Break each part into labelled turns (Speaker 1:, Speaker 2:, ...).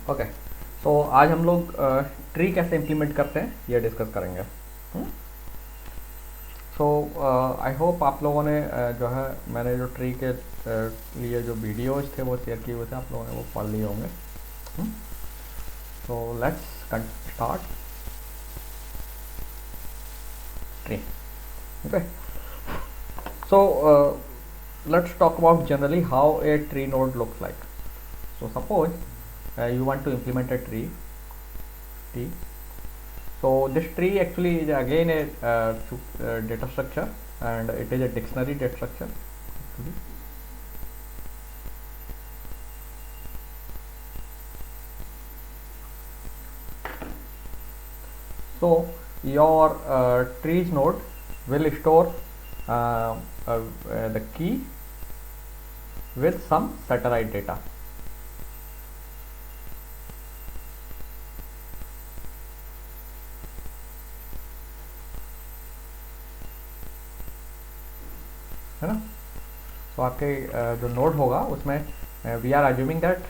Speaker 1: Okay, तो आज हम लोग ट्री कैसे इम्प्लीमेंट करते हैं ये डिस्कस करेंगे। सो आई होप आप लोगों ने जो है मैंने जो ट्री के लिए जो वीडियोज थे वो शेयर किए हुए थे, आप लोगों ने वो पढ़ लिए होंगे। So let's start tree. Okay, so let's talk about generally how a tree node looks like. So suppose you want to implement a tree. So this tree actually is again a data structure, and it is a dictionary data structure actually. So your trees node will store the key with some satellite data. है ना? तो आपके जो node होगा उसमें we are assuming that,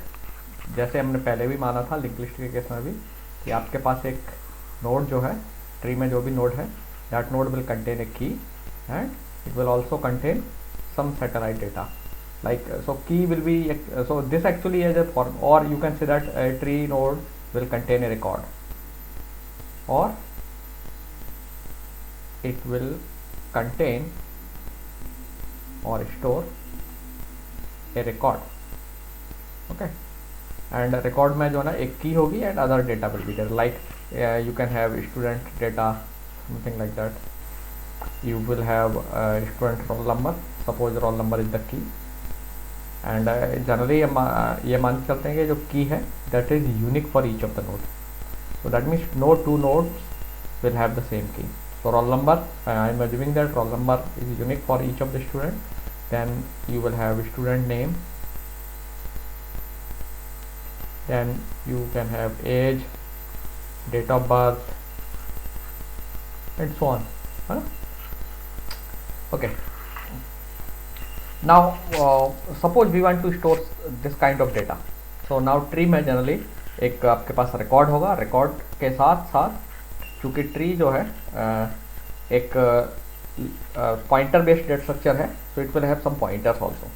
Speaker 1: जैसे हमने पहले भी माना था लिंक लिस्ट के केस में भी, कि आपके पास एक नोड जो है ट्री में जो भी नोड है, that node will contain a की and it will also contain some satellite data, like so key will be so this actually is a form, or you can say that a tree node will contain a record, or it will contain or store a record. Okay, and record में जो है ना एक की होगी and other data will be there, like you can have student data, something like that. You will have student roll number, suppose roll number is the key, and generally ये मान के चलते हैं कि जो की है that is unique for each of the node, so that means no two nodes will have the same key. So roll number, I am assuming that roll number is unique for each of the student. Then you will have student name, then you can have age, date of birth, and so on. Okay, now suppose we want to store this kind of data. So now tree में generally एक आपके पास record होगा, record के साथ साथ चूँकि tree जो है एक पॉइंटर बेस्ड डेटा स्ट्रक्चर है, so it will have some pointers also.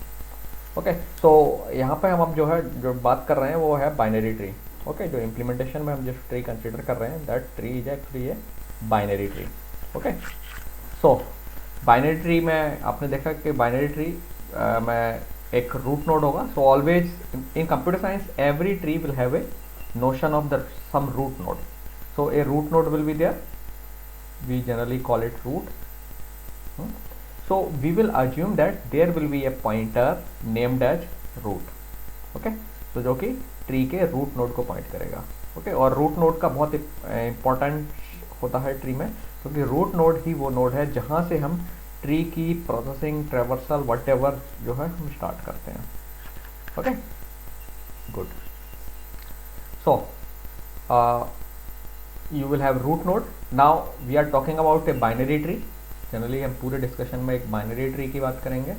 Speaker 1: Okay, so यहाँ पे हम जो है जो बात कर रहे हैं वो है बाइनरी ट्री. ओके, जो इम्प्लीमेंटेशन में हम जिस ट्री कंसिडर कर रहे हैं that tree is actually a binary tree. Okay, so binary tree में आपने देखा कि बाइनरी ट्री में एक रूट नोड होगा. So always in computer science every tree will have a notion of the some root node. So a root node will be there, we generally call it root. So we will assume that there will be a pointer named as root. Okay, तो जो कि tree के root node को point करेगा. Okay, और root node का बहुत important होता है ट्री में, क्योंकि रूट नोड ही वो नोड है जहाँ से हम ट्री की प्रोसेसिंग, ट्रेवर्सल, वट जो है हम स्टार्ट करते हैं. Okay, good. So you will have root node. Now we are talking about a binary tree. Generally हम पूरे डिस्कशन में एक बाइनरी ट्री की बात करेंगे.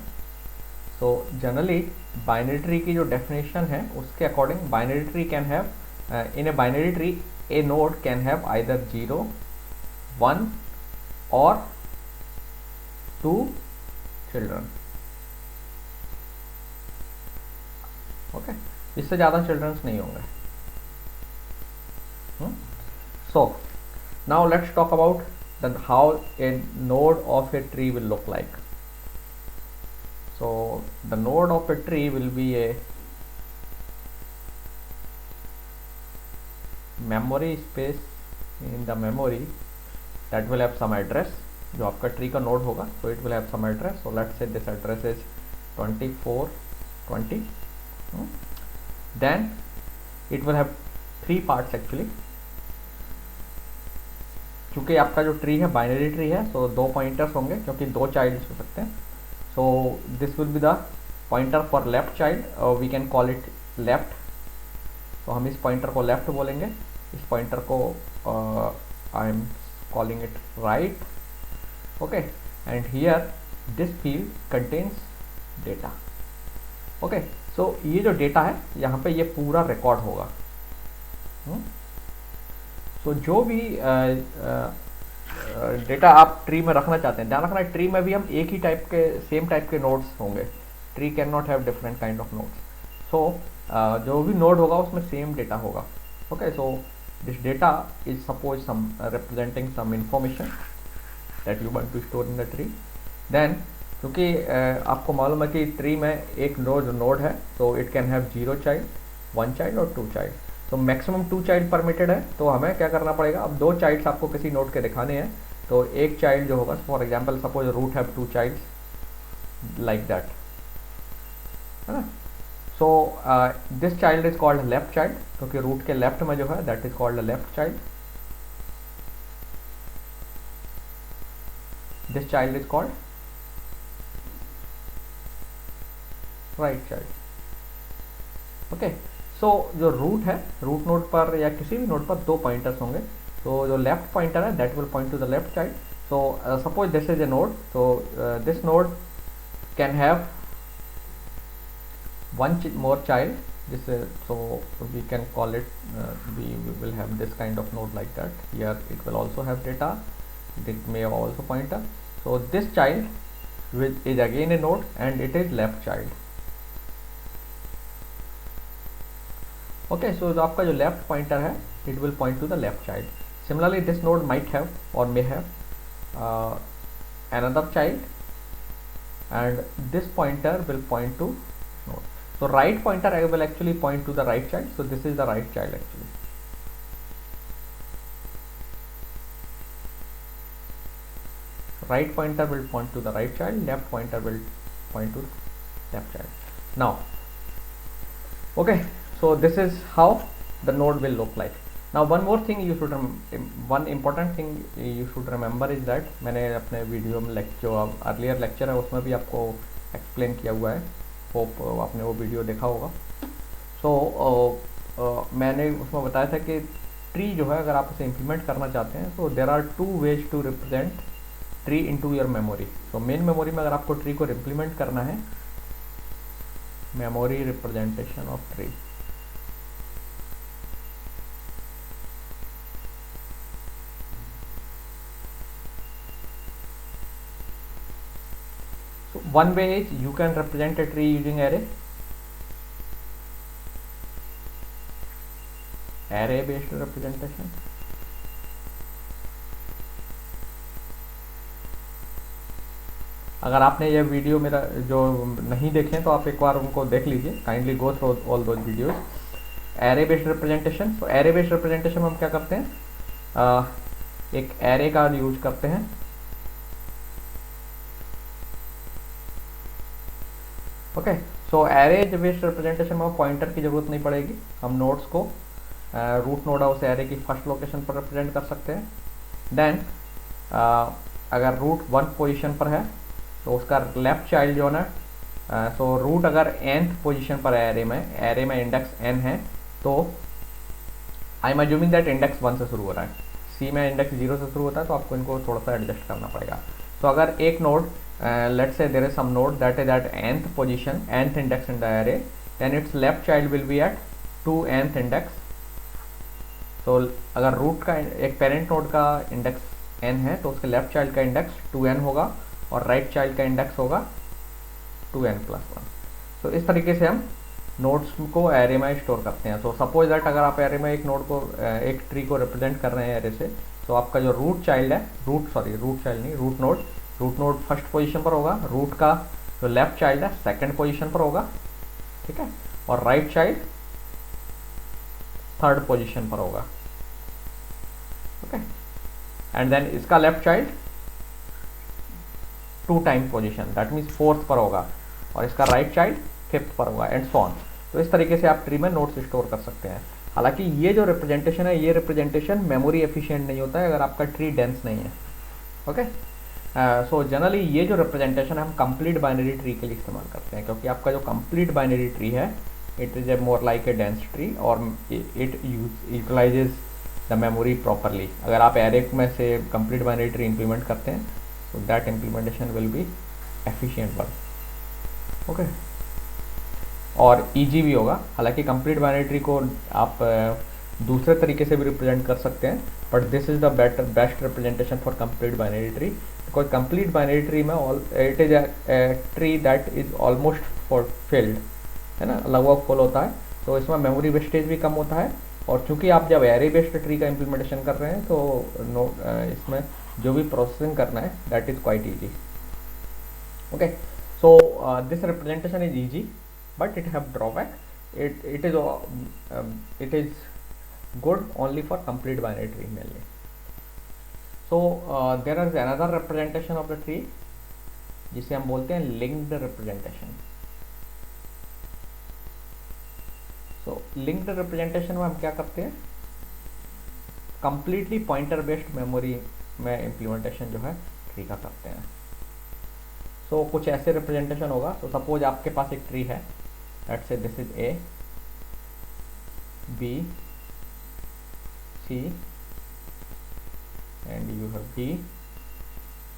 Speaker 1: सो जनरली बाइनरी ट्री की जो डेफिनेशन है उसके according binary tree can have in a binary tree A node can have either 0, 1 और 2 चिल्ड्रन. ओके, इससे ज़्यादा चिल्ड्रंस नहीं होंगे. So now let's talk about then how a node of a tree will look like. So the node of a tree will be a memory space in the memory that will have some address. जो आपका tree का node होगा, so it will have some address. So let's say this address is 2420. Then it will have 3 parts actually. क्योंकि आपका जो tree है binary tree है, सो 2 pointers होंगे क्योंकि 2 चाइल्ड्स हो सकते हैं. So this will be the pointer for left child, we can call it left. तो हम इस पॉइंटर को लेफ्ट बोलेंगे, इस पॉइंटर को I am calling it right. Okay, and here this field contains data. Okay, so ये जो data है यहाँ पे ये पूरा रिकॉर्ड होगा. सो जो भी डेटा आप ट्री में रखना चाहते हैं, ध्यान रखना ट्री में भी हम एक ही टाइप के सेम टाइप के नोड्स होंगे, tree can not have different kind of nodes. So जो भी नोड होगा उसमें सेम डेटा होगा। Okay, so this data is suppose some representing some information that you want to store in the tree. Then क्योंकि आपको मालूम है कि ट्री में एक नोड है, तो it can have 0 child, 1 child और 2 चाइल्ड। तो मैक्सिमम 2 चाइल्ड परमिटेड है, तो हमें क्या करना पड़ेगा, अब 2 चाइल्ड्स आपको किसी नोड के दिखाने हैं, तो एक चाइल्ड जो होगा, for example suppose root have 2 childs like that, है ना। So this child is called left child, क्योंकि रूट के लेफ्ट में जो है that is called left child. This child is called right child. Okay, so जो रूट है, root node पर या किसी भी नोड पर 2 पॉइंटर्स होंगे, तो जो लेफ्ट पॉइंटर है that will point two the left child. So suppose this is A node, so this node can have 1 more child, this so we can call it we will have this kind of node like that. Here it will also have data, it may have also pointer. So this child which is again a node and it is left child. Okay, so जो आपका जो left pointer है it will point to the left child. Similarly this node might have or may have another child and this pointer will point to node. So right pointer I will actually point to the right child, so this is the right child actually. Right pointer will point to the right child, left pointer will point to left child. Now okay, so this is how the node will look like. Now one more thing you should one important thing you should remember is that मैंने अपने video में जो earlier lecture है उसमें भी आपको explain किया हुआ है, होप आपने वो वीडियो देखा होगा। सो मैंने उसमें बताया था कि ट्री जो है अगर आप उसे इम्प्लीमेंट करना चाहते हैं तो there are 2 ways to represent tree into your memory. तो मेन मेमोरी में अगर आपको ट्री को इम्प्लीमेंट करना है, memory representation of tree, one way is you can represent a tree using array based representation। अगर आपने ये वीडियो मेरा जो नहीं देखे तो आप एक बार उनको देख लीजिए, kindly go through all those videos. Array based representation, तो एरे बेस्ड रिप्रेजेंटेशन में हम क्या करते हैं, एक एरे का यूज करते हैं। ओके, सो एरे बेस्ड रिप्रेजेंटेशन में पॉइंटर की जरूरत नहीं पड़ेगी, हम नोड्स को रूट नोड है उस एरे की फर्स्ट लोकेशन पर रिप्रेजेंट कर सकते हैं। देन अगर रूट 1 पोजीशन पर है तो उसका लेफ्ट चाइल्ड जो है ना, सो रूट अगर nth पोजीशन पर है एरे में इंडेक्स n है, तो I am assuming that index 1 से शुरू हो रहा है, सी में इंडेक्स 0 से शुरू होता है, तो आपको इनको थोड़ा सा एडजस्ट करना पड़ेगा। तो अगर एक node let's say there is some node that is at nth position, nth index in the array, then its left child will be at 2nth index। तो अगर रूट का एक पेरेंट नोड का इंडेक्स n है तो उसके left child का index 2n होगा और राइट चाइल्ड का इंडेक्स होगा 2n+1। तो इस तरीके से हम नोड्स को एरे में स्टोर करते हैं। तो सपोज दैट अगर आप एरे में एक नोड को एक ट्री को रिप्रेजेंट कर रहे हैं एरे से, तो आपका जो रूट चाइल्ड है, रूट नोड फर्स्ट पोजीशन पर होगा, रूट का जो लेफ्ट चाइल्ड है सेकंड पोजीशन पर होगा, ठीक है, और राइट चाइल्ड थर्ड पोजीशन पर होगा। ओके, एंड देन इसका left child 2 time position, that means 4th पर होगा, और इसका राइट चाइल्ड 5th पर होगा, एंड सो ऑन। तो इस तरीके से आप ट्री में नोट्स स्टोर कर सकते हैं। हालांकि ये जो रिप्रेजेंटेशन है, ये रिप्रेजेंटेशन मेमोरी एफिशिएंट नहीं होता है अगर आपका ट्री डेंस नहीं है। ओके, सो जनरली ये जो रिप्रेजेंटेशन हम कंप्लीट बाइनरी ट्री के लिए इस्तेमाल करते हैं, क्योंकि आपका जो कंप्लीट बाइनरी ट्री है it is a more like a dense tree और it utilizes the memory properly. अगर आप एरे में से कंप्लीट बाइनरी ट्री इम्प्लीमेंट करते हैं तो that implementation will be efficient one. Okay, और ईजी भी होगा। हालांकि कंप्लीट बाइनरी ट्री को आप दूसरे तरीके से भी रिप्रेजेंट कर सकते हैं, but this is the best representation for complete binary tree, because complete binary tree में it is a tree that is almost fulfilled, है ना, लगभग फुल होता है, तो इसमें मेमोरी वेस्टेज भी कम होता है। और चूंकि आप जब एरे बेस्ड ट्री का इम्प्लीमेंटेशन कर रहे हैं तो इसमें जो भी प्रोसेसिंग करना है that is quite easy. Okay, so this representation is easy but it have drawback. It is good only for complete binary tree mainly. So there is another representation of the tree जिसे हम बोलते हैं linked representation. So linked representation में हम क्या करते हैं, completely pointer based memory में implementation जो है ट्री का करते हैं। सो कुछ ऐसे रिप्रेजेंटेशन होगा। तो सपोज आपके पास एक ट्री है, let's say this is A, B, C and you have D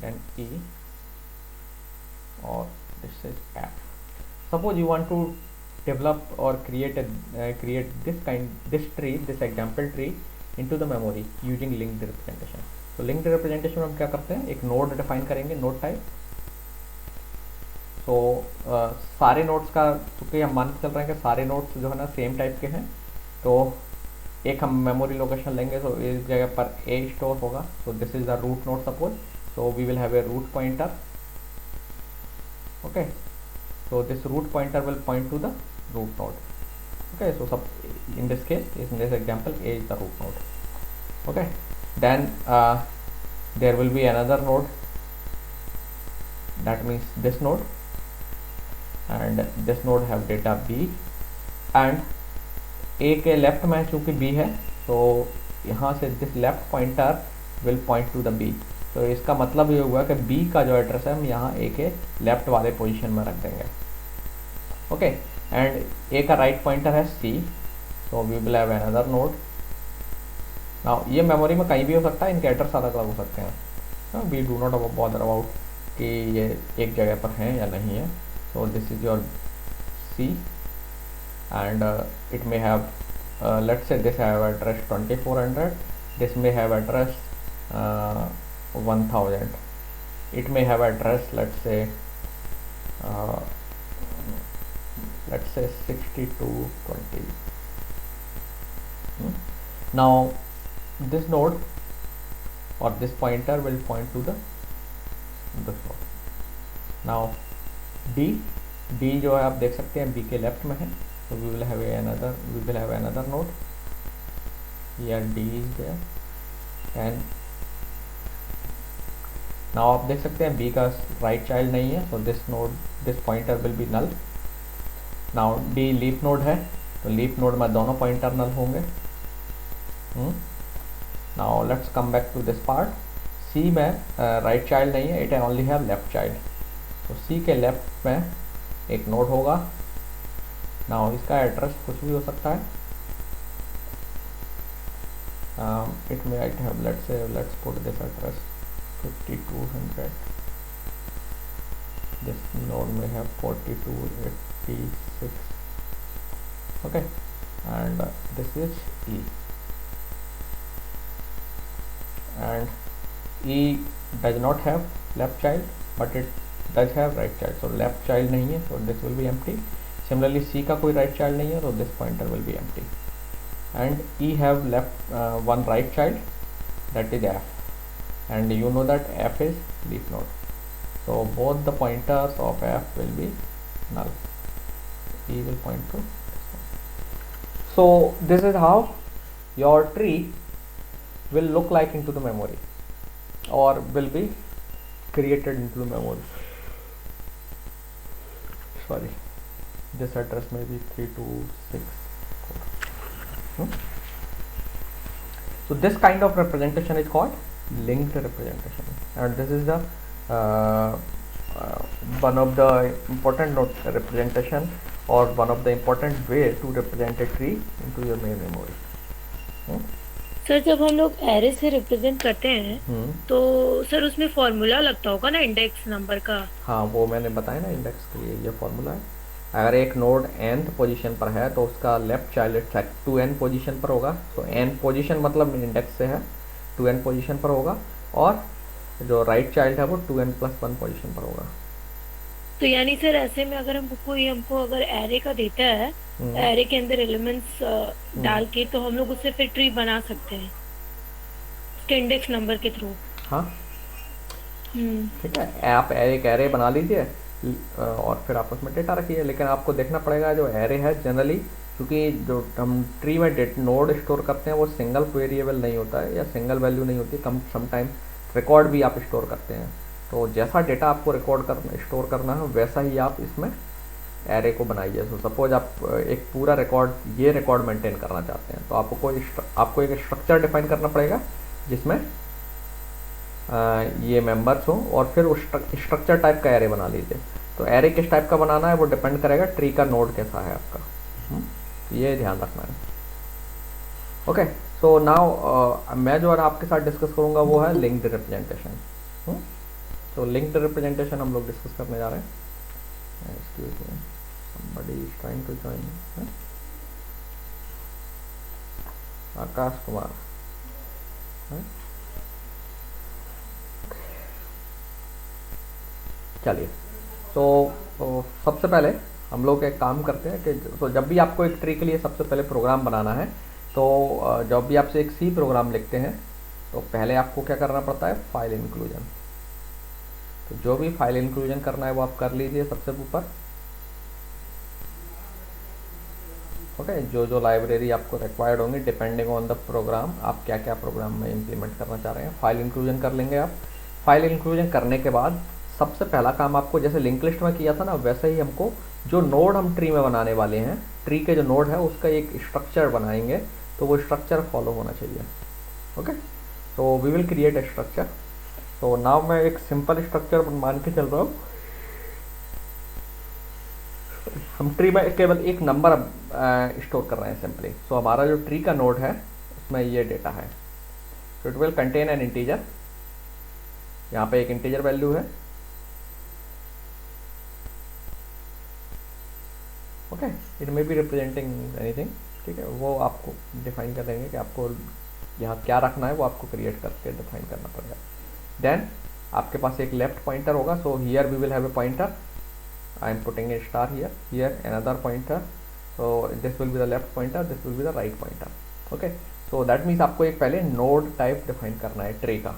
Speaker 1: then E और this is F. Suppose you want to develop or create this tree, this example tree into the memory using linked representation. तो linked representation में हम क्या करते हैं, एक node define करेंगे, node type. तो सारे नोड्स का, चूँकि हम मान के चल रहे हैं कि सारे नोड्स जो है ना सेम टाइप के हैं, तो एक हम मेमोरी लोकेशन लेंगे, तो इस जगह पर ए स्टोर होगा। तो this is the root node suppose, so we will have a root pointer. Okay, so this root pointer will point to the root node. Okay, so in this case, in this example, a is the root node. Okay, then there will be another node, that means this node, and this node have data b, and a के left में चूँकि b है, तो यहाँ से this left pointer will point to the b. तो इसका मतलब ये हुआ कि b का जो एड्रेस है हम यहाँ a के लेफ्ट वाले पोजीशन में रख देंगे। ओके, एंड a का राइट पॉइंटर है c, so we will have another node. Now ये मेमोरी में कहीं भी हो सकता है, इनके एड्रेस अलग अलग हो सकते हैं, we do not bother about कि ये एक जगह पर हैं या नहीं है। So this is your c and it may have let's say this have address 2400, this may have address 1000, it may have address let's say 6220. Now this node or this pointer will point to this node. Now d जो है आप देख सकते हैं b के left में है, so we will have another node here, d is there, and now आप देख सकते हैं b का राइट चाइल्ड नहीं है, so this pointer will be null. now d leaf node है, तो लीफ नोड में दोनों पॉइंटर नल होंगे। now let's come back to this part. c में राइट चाइल्ड नहीं है, it only have left child, तो c के लेफ्ट में एक नोड होगा। नाउ इसका एड्रेस कुछ भी हो सकता है, it may I have let's put this address 5200, this node में है 4286, okay, and this is e, and e does not have left child but it does have right child, so left child नहीं है, so this will be empty. Similarly c का कोई right child नहीं है, so this pointer will be empty, and e have left one right child, that is f, and you know that f is leaf node, so both the pointers of f will be null, e will point to this one. So this is how your tree will look like into the memory or will be created into the memory. Sorry, this address may be 3264. So this kind of representation is called linked representation, and this is the one of the important representation or one of the important way to represent a tree into your main memory.
Speaker 2: Sir जब हम लोग array से represent करते हैं तो sir उसमें formula लगता होगा ना इंडेक्स नंबर का?
Speaker 1: हाँ, वो मैंने बताया ना, इंडेक्स के लिए ये फॉर्मूला है, अगर एक नोड nth पोजीशन पर है तो उसका लेफ्ट चाइल्ड 2n पोजीशन पर होगा। तो n पोजीशन मतलब इंडेक्स से है, 2n पोजीशन पर होगा, और जो राइट चाइल्ड है वो 2n+1 पोजीशन पर होगा।
Speaker 2: तो यानी सर ऐसे में अगर हमको अगर एरे का देता है,
Speaker 1: हम्म,
Speaker 2: एरे के अंदर एलिमेंट्स
Speaker 1: हम्म,
Speaker 2: डाल के, तो हम लोग उससे फिर ट्री बना सकते हैं उसके इंडेक्स नंबर के थ्रू।
Speaker 1: हाँ
Speaker 2: हम्म।
Speaker 1: ठीक है, आप एक एरे बना लीजिए और फिर आप उसमें डेटा रखिए। लेकिन आपको देखना पड़ेगा जो एरे है जनरली, क्योंकि जो हम ट्री में नोड स्टोर करते हैं वो सिंगल वेरिएबल नहीं होता है या सिंगल वैल्यू नहीं होती, कम समटाइम रिकॉर्ड भी आप स्टोर करते हैं। तो जैसा डेटा आपको रिकॉर्ड करना स्टोर करना है वैसा ही आप इसमें एरे को बनाइए। सो सपोज आप एक पूरा रिकॉर्ड ये रिकॉर्ड मेंटेन करना चाहते हैं तो आपको एक स्ट्रक्चर डिफाइन करना पड़ेगा जिसमें ये मेंबर्स हों, और फिर उस स्ट्रक्चर टाइप का एरे बना लीजिए। तो एरे किस टाइप का बनाना है वो डिपेंड करेगा ट्री का नोड कैसा है आपका। तो ये ध्यान रखना है। ओके, सो नाउ मैं जो आपके साथ डिस्कस करूंगा वो है लिंक्ड रिप्रेजेंटेशन। तो लिंक्ड रिप्रेजेंटेशन हम लोग डिस्कस करने जा रहे हैं। Excuse me, somebody is trying to join me। Akash Kumar. हाँ? चलिए, तो सबसे पहले हम लोग एक काम करते हैं कि तो जब भी आपको एक ट्री के लिए सबसे पहले प्रोग्राम बनाना है तो जब भी आपसे एक सी प्रोग्राम लिखते हैं तो पहले आपको क्या करना पड़ता है, फाइल इंक्लूजन। तो जो भी फाइल इंक्लूजन करना है वो आप कर लीजिए सबसे ऊपर। ओके, जो लाइब्रेरी आपको रिक्वायर्ड होंगी डिपेंडिंग ऑन द प्रोग्राम, आप क्या क्या प्रोग्राम में इम्प्लीमेंट करना चाह रहे हैं, फाइल इंक्लूजन कर लेंगे आप। फाइल इंक्लूजन करने के बाद सबसे पहला काम आपको जैसे लिंक लिस्ट में किया था ना वैसे ही हमको जो नोड हम ट्री में बनाने वाले हैं, ट्री के जो नोड है उसका एक स्ट्रक्चर बनाएंगे, तो वो स्ट्रक्चर फॉलो होना चाहिए। ओके, तो we will create a structure. तो नाउ मैं एक सिंपल स्ट्रक्चर मान के चल रहा हूँ। हम ट्री में केवल एक नंबर स्टोर कर रहे हैं सिंपली। सो हमारा जो ट्री का नोड है उसमें ये डेटा है। So it will contain N integer, यहाँ पे एक इंटीजर वैल्यू है। Okay, it may be representing anything, ठीक है, वो आपको डिफाइन कर देंगे कि आपको यहाँ क्या रखना है, वो आपको क्रिएट करके डिफाइन करना पड़ेगा। देन आपके पास एक लेफ्ट पॉइंटर होगा। So here we will have a pointer, I am putting a star here another pointer, so this will be the left pointer, this will be the right pointer। okay, so that means आपको एक पहले node type define करना है tree का।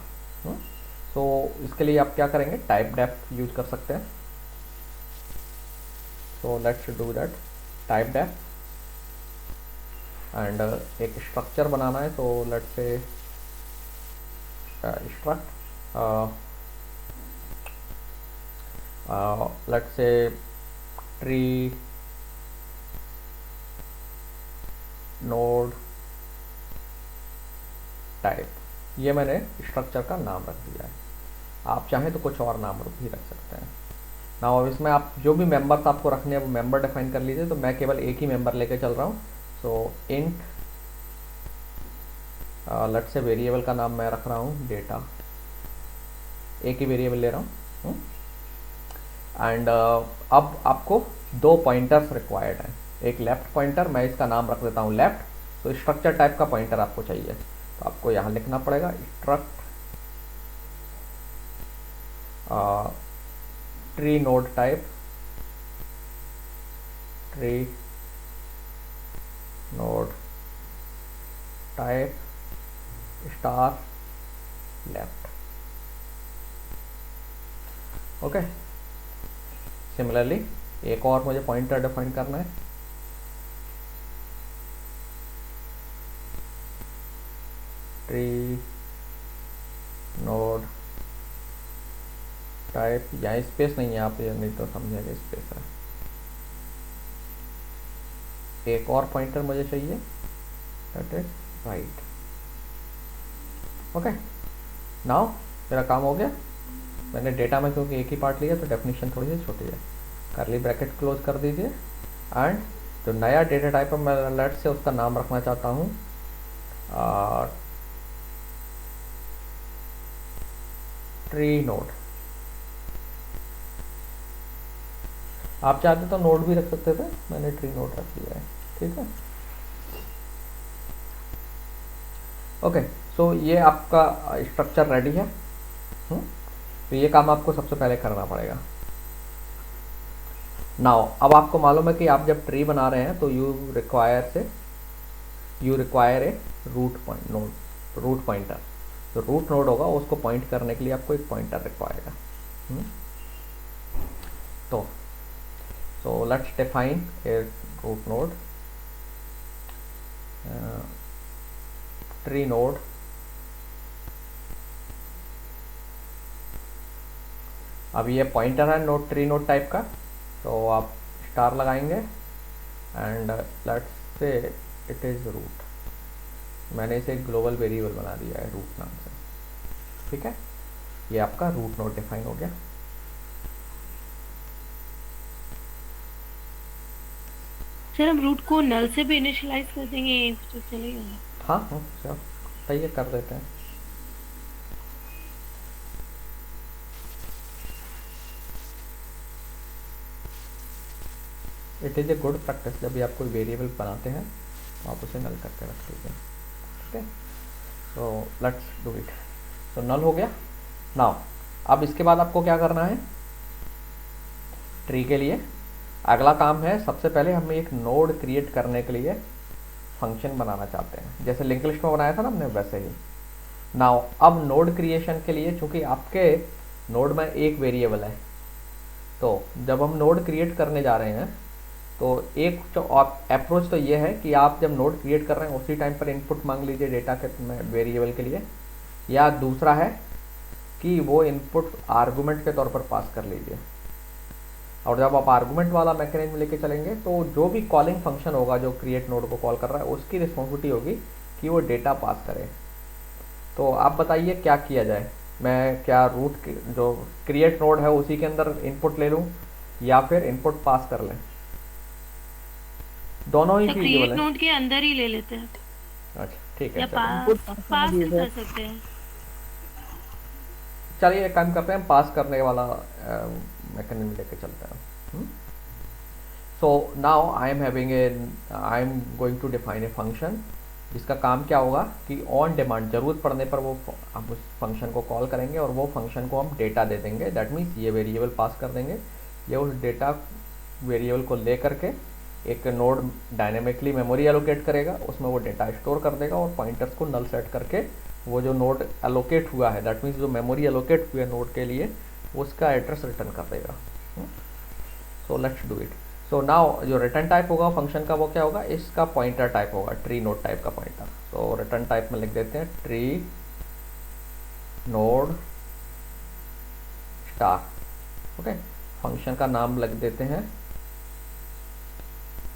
Speaker 1: so इसके लिए आप क्या करेंगे, टाइप डेफ यूज कर सकते हैं। so let's do that, type deaf and एक स्ट्रक्चर बनाना है। so let's say struct let's say tree node type, ये मैंने स्ट्रक्चर का नाम रख दिया है। आप चाहें तो कुछ और नाम भी रख सकते हैं ना। अब इसमें आप जो भी मेंबर्स आपको रखने हैं वो मेंबर डिफाइन कर लीजिए। तो मैं केवल एक ही मेंबर लेके चल रहा हूँ। सो इंट लेट्स से वेरिएबल का नाम मैं रख रहा हूँ डेटा, एक ही वेरिएबल ले रहा हूँ। एंड अब आपको दो पॉइंटर्स रिक्वायर्ड हैं, एक लेफ्ट पॉइंटर, मैं इसका नाम रख देता हूँ लेफ्ट। तो स्ट्रक्चर टाइप का पॉइंटर आपको चाहिए, तो आपको यहाँ लिखना पड़ेगा struct tree node type, tree node type star left. Okay, similarly एक और मुझे पॉइंटर डिफाइन करना है। ट्री नोड टाइप, यहाँ स्पेस नहीं है, आप ये नहीं तो समझेंगे स्पेस है। एक और पॉइंटर मुझे चाहिए, that is right. Okay, now मेरा काम हो गया। मैंने डेटा में क्योंकि एक ही पार्ट लिया तो डेफिनेशन थोड़ी सी छोटी है। करली ब्रैकेट क्लोज कर दीजिए एंड जो नया डेटा टाइप है मैं लेट से उसका नाम रखना चाहता हूँ ट्री नोड। आप चाहते तो नोड भी रख सकते थे, मैंने ट्री नोड रख दिया है, ठीक है। ओके, सो ये आपका स्ट्रक्चर रेडी है। तो ये काम आपको सबसे पहले करना पड़ेगा। नाउ अब आपको मालूम है कि आप जब ट्री बना रहे हैं तो you require a root point node, root pointer. जो रूट नोड होगा उसको पॉइंट करने के लिए आपको एक पॉइंटर रिक्वायर्ड है। तो so let's define a root node, tree node. अब ये पॉइंटर है नोड, ट्री नोड टाइप का, तो आप स्टार लगाएंगे and let's say it is root. मैंने इसे एक ग्लोबल वेरिएबल बना दिया है रूट नाम से, ठीक है। ये आपका रूट नोड डिफाइन हो गया।
Speaker 2: सर हम रूट को नल से भी इनिशियलाइज कर देंगे तो चलेगा?
Speaker 1: हाँ हाँ सर, सही कर देते हैं। It is a good practice, जब भी आप कोई वेरिएबल बनाते हैं तो आप उसे नल करके रख लीजिए, ठीक है। So let's do it. So null हो गया। नाउ अब इसके बाद आपको क्या करना है, ट्री के लिए अगला काम है, सबसे पहले हम एक नोड क्रिएट करने के लिए फंक्शन बनाना चाहते हैं, जैसे लिंक लिस्ट में बनाया था ना हमने वैसे ही। नाउ अब नोड क्रिएशन के लिए, चूंकि आपके नोड में एक वेरिएबल है, तो जब हम नोड क्रिएट करने जा रहे हैं तो एक जो अप्रोच तो ये है कि आप जब नोड क्रिएट कर रहे हैं उसी टाइम पर इनपुट मांग लीजिए डेटा के वेरिएबल के लिए, या दूसरा है कि वो इनपुट आर्गुमेंट के तौर पर पास कर लीजिए। और जब आप आर्गुमेंट वाला मैकेनिज्म लेके चलेंगे तो जो भी कॉलिंग फंक्शन होगा जो क्रिएट नोड को कॉल कर रहा है उसकी रिस्पॉन्सिबिलिटी होगी कि वो डेटा पास करे। तो आप बताइए क्या किया जाए, मैं क्या रूट जो क्रिएट नोड है उसी के अंदर इनपुट ले लूँ या फिर इनपुट पास कर लें? दोनों ही
Speaker 2: तो
Speaker 1: फीजिबल
Speaker 2: क्रिएट
Speaker 1: है।
Speaker 2: नोड के अंदर ही ले लेते हैं,
Speaker 1: अच्छा ठीक है,
Speaker 2: या
Speaker 1: चलो
Speaker 2: पास भी कर सकते हैं।
Speaker 1: चलिए एक काम करते हैं, पास करने वाला मैकेनिज्म लेके चलते हैं। So now I am going to define a function जिसका काम क्या होगा कि ऑन डिमांड ज़रूरत पड़ने पर वो हम उस फंक्शन को कॉल करेंगे और वो फंक्शन को हम डेटा दे देंगे। दैट मीन्स ये वेरिएबल पास कर देंगे, ये उस डेटा वेरिएबल को ले करके एक नोड डायनेमिकली मेमोरी एलोकेट करेगा, उसमें वो डेटा स्टोर कर देगा और पॉइंटर्स को नल सेट करके वो जो नोड एलोकेट हुआ है, दैट मीन्स जो मेमोरी एलोकेट हुआ है नोड के लिए, उसका एड्रेस रिटर्न कर देगा। सो let's do it. So now जो रिटर्न टाइप होगा फंक्शन का वो क्या होगा, इसका पॉइंटर टाइप होगा, ट्री नोड टाइप का पॉइंटर। सो रिटर्न टाइप में लिख देते हैं tree node star. Okay, function का नाम लिख देते हैं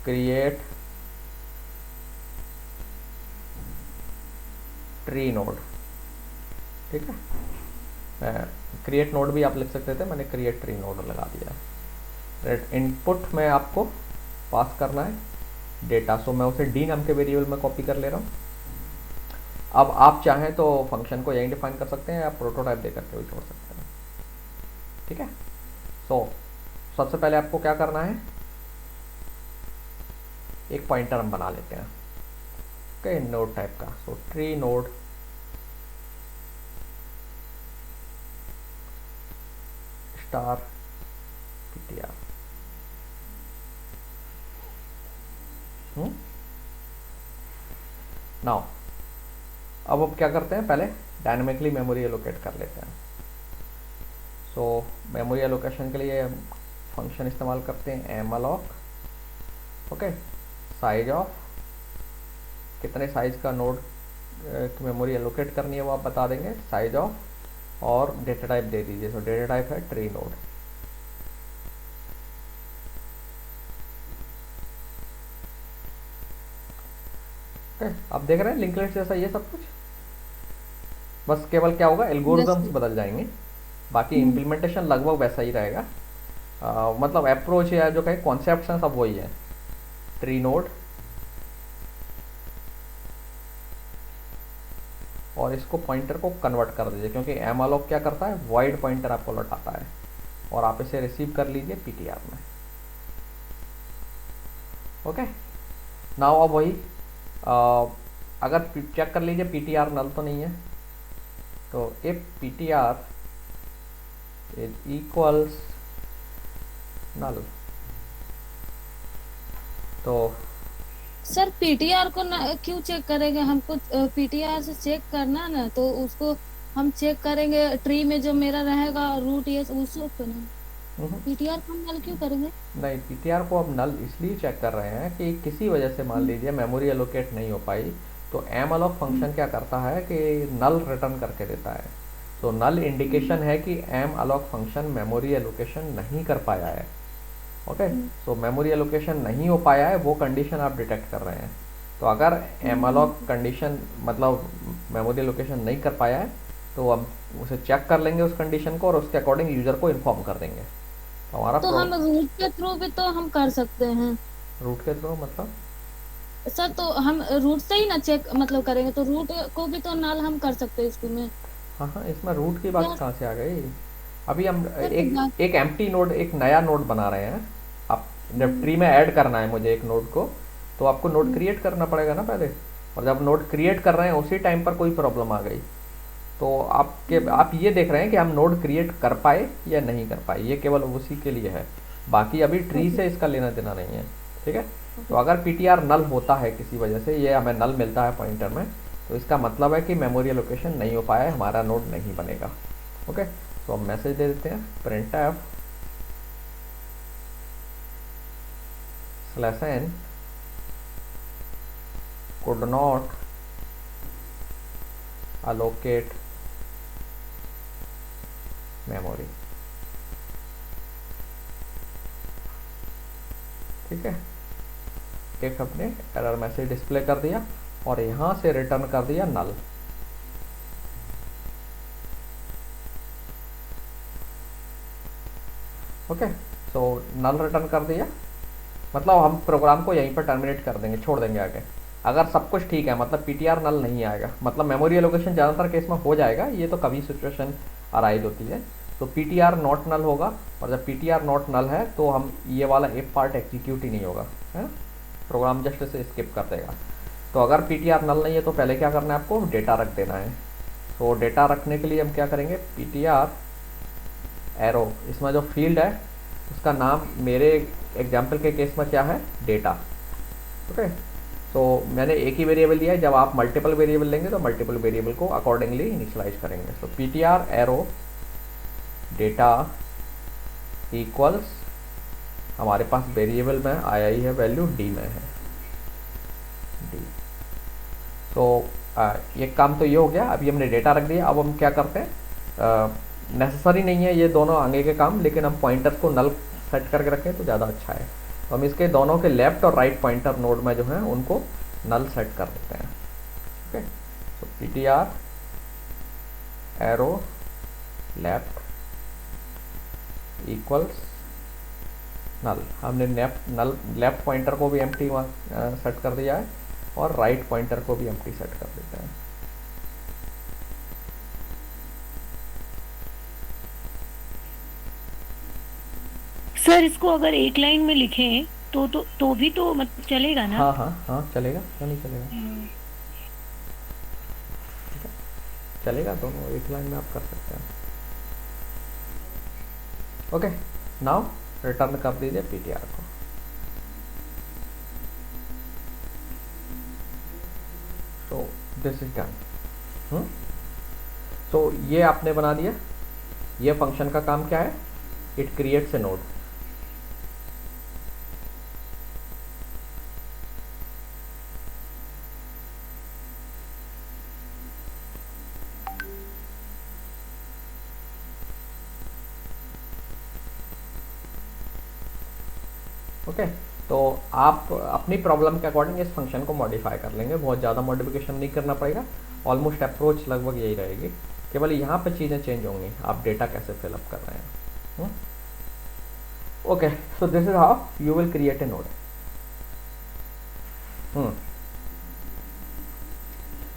Speaker 1: क्रिएट ट्री नोड, ठीक है। क्रिएट नोड भी आप लिख सकते थे, मैंने क्रिएट ट्री नोड लगा दिया। इनपुट में आपको पास करना है डेटा, सो मैं उसे डी नाम के वेरिएबल में कॉपी कर ले रहा हूँ। अब आप चाहें तो फंक्शन को यहीं डिफाइन कर सकते हैं या प्रोटोटाइप दे करके भी छोड़ सकते हैं, ठीक है। सो सबसे पहले आपको क्या करना है, एक पॉइंटर हम बना लेते हैं, ओके, नोड टाइप का। सो tree node star ptr। Now अब क्या करते हैं, पहले डायनेमिकली मेमोरी एलोकेट कर लेते हैं। सो मेमोरी एलोकेशन के लिए फंक्शन इस्तेमाल करते हैं एमअलोक। ओके, साइज ऑफ, कितने साइज का नोड की मेमोरी एलोकेट करनी है वो आप बता देंगे, साइज ऑफ, और डेटा टाइप दे दीजिए। सो डेटा टाइप है ट्री नोड। आप देख रहे हैं लिंक लिस्ट जैसा ये सब कुछ, बस केवल क्या होगा एल्गोरिथम्स बदल जाएंगे, बाकी इम्प्लीमेंटेशन लगभग वैसा ही रहेगा। मतलब अप्रोच या जो कहें कॉन्सेप्ट हैं सब वही है। ट्री नोड, और इसको पॉइंटर को कन्वर्ट कर दीजिए, क्योंकि एमअलोक क्या करता है, वॉइड पॉइंटर आपको लौटाता है, और आप इसे रिसीव कर लीजिए पीटीआर में। ओके, नाउ अब वही अगर चेक कर लीजिए पी टी आर नल तो नहीं है, तो if P T R is equals null, तो
Speaker 2: सर पीटीआर को क्यों चेक करेंगे? हमको पीटीआर से चेक करना ना, तो उसको हम चेक करेंगे ट्री में जो मेरा रहेगा रूट ये उसको तो ना, पीटीआर को हम नल क्यों करेंगे?
Speaker 1: नहीं, पीटीआर को अब नल इसलिए चेक कर रहे हैं कि किसी वजह से मान लीजिए मेमोरी एलोकेट नहीं हो पाई, तो एम अलॉक फंक्शन क्या करता है कि नल रिटर्न करके देता है। तो नल इंडिकेशन है कि एम अलॉक फंक्शन मेमोरी एलोकेशन नहीं कर पाया है। ओके, सो मेमोरी एलोकेशन नहीं हो पाया है, वो कंडीशन आप डिटेक्ट कर रहे हैं। तो अगर एम अलॉक कंडीशन मतलब मेमोरी एलोकेशन नहीं कर पाया है, तो हम उसे चेक कर लेंगे उस कंडीशन को और उसके अकॉर्डिंग यूज़र को इन्फॉर्म कर देंगे। तो हमारा
Speaker 2: तो हम रूट के थ्रू भी तो हम कर सकते हैं।
Speaker 1: रूट के थ्रू मतलब
Speaker 2: सर तो हम रूट से ही ना चेक मतलब करेंगे, तो रूट को भी तो नल हम कर सकते हैं इसमें।
Speaker 1: हाँ हाँ, इसमें रूट की बात
Speaker 2: यार
Speaker 1: कहाँ से आ गई? अभी हम
Speaker 2: सर तो
Speaker 1: एक एम्प्टी नोड, एक नया नोड बना रहे हैं। आप जब ट्री में ऐड करना है मुझे एक नोड को, तो आपको नोड क्रिएट करना पड़ेगा ना पहले। और जब नोड क्रिएट कर रहे हैं उसी टाइम पर कोई प्रॉब्लम आ गई, तो आप ये देख रहे हैं कि हम नोड क्रिएट कर पाए या नहीं कर पाए, ये केवल उसी के लिए है। बाकी अभी ट्री से इसका लेना देना नहीं है। ठीक है, तो अगर पीटीआर नल होता है किसी वजह से, ये हमें नल मिलता है पॉइंटर में, तो इसका मतलब है कि मेमोरी एलोकेशन नहीं हो पाया है, हमारा नोड नहीं बनेगा। ओके, तो हम मैसेज दे देते हैं printf /n could not allocate memory। ठीक है, एक हमने एरर मैसेज डिस्प्ले कर दिया और यहाँ से रिटर्न कर दिया नल। ओके, सो नल रिटर्न कर दिया, मतलब हम प्रोग्राम को यहीं पर टर्मिनेट कर देंगे, छोड़ देंगे आगे। अगर सब कुछ ठीक है मतलब पीटीआर नल नहीं आएगा, मतलब मेमोरी एलोकेशन ज़्यादातर केस में हो जाएगा, ये तो कभी सिचुएशन अराइज होती है। तो पीटीआर नॉट नल होगा, और जब पीटीआर नॉट नल है तो हम ये वाला इफ पार्ट एग्जीक्यूट ही नहीं होगा, है, प्रोग्राम जस्ट इसे स्किप कर देगा। तो अगर पीटीआर नल नहीं है तो पहले क्या करना है, आपको डेटा रख देना है। तो डेटा रखने के लिए हम क्या करेंगे, पीटीआर एरो, इसमें जो फील्ड है उसका नाम मेरे एग्जाम्पल के केस में क्या है, डेटा। ओके, तो मैंने एक ही वेरिएबल दिया है, जब आप मल्टीपल वेरिएबल लेंगे तो मल्टीपल वेरिएबल को अकॉर्डिंगली इनिशियलाइज करेंगे। तो पीटीआर एरो डेटा इक्वल्स, हमारे पास वेरिएबल में आया ही है, वैल्यू डी में है, डी। तो ये काम तो ये हो गया, अभी हमने डेटा रख दिया। अब हम क्या करते हैं, नेसेसरी नहीं है ये दोनों आगे के काम, लेकिन हम पॉइंटर्स को नल सेट करके रखें तो ज़्यादा अच्छा है। तो हम इसके दोनों के लेफ्ट और राइट पॉइंटर नोड में जो है उनको नल सेट कर देते हैं। ओके, तो ptr एरो लेफ्ट इक्वल्स नल, हमने लेफ्ट पॉइंटर को भी एम्प्टी सेट कर दिया है और राइट पॉइंटर को भी एम्प्टी सेट कर देते हैं।
Speaker 2: सर इसको अगर एक लाइन में लिखें तो भी तो मतलब चलेगा ना?
Speaker 1: हाँ हाँ हाँ, चलेगा, क्यों नहीं चलेगा, चलेगा, दोनों एक लाइन में आप कर सकते हैं। ओके, नाउ रिटर्न कर दीजिए पीटीआर को। So this is done. So ये आपने बना दिया। ये फंक्शन का काम क्या है, it creates a node. Okay, तो आप अपनी प्रॉब्लम के अकॉर्डिंग इस फंक्शन को मॉडिफाई कर लेंगे, बहुत ज़्यादा मॉडिफिकेशन नहीं करना पड़ेगा। ऑलमोस्ट अप्रोच लगभग यही रहेगी, केवल यहाँ पे चीज़ें चेंज होंगी, आप डेटा कैसे फिलअप कर रहे हैं। Okay, so this is how you will create A node.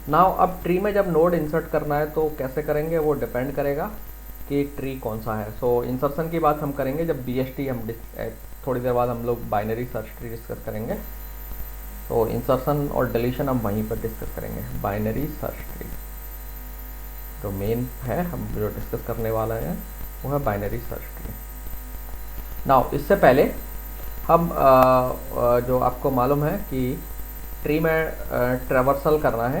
Speaker 1: Now अब ट्री में जब नोड इंसर्ट करना है तो कैसे करेंगे, वो डिपेंड करेगा कि ट्री कौन सा है। सो इंसर्शन की बात हम करेंगे जब BST हम थोड़ी देर बाद हम लोग बाइनरी सर्च ट्री डिस्कस करेंगे। तो इंसर्शन और डिलीशन हम वहीं पर डिस्कस करेंगे। बाइनरी सर्च ट्री जो मेन है हम जो डिस्कस करने वाला है वो है बाइनरी सर्च ट्री। नाउ इससे पहले हम जो आपको मालूम है कि ट्री में ट्रैवर्सल करना है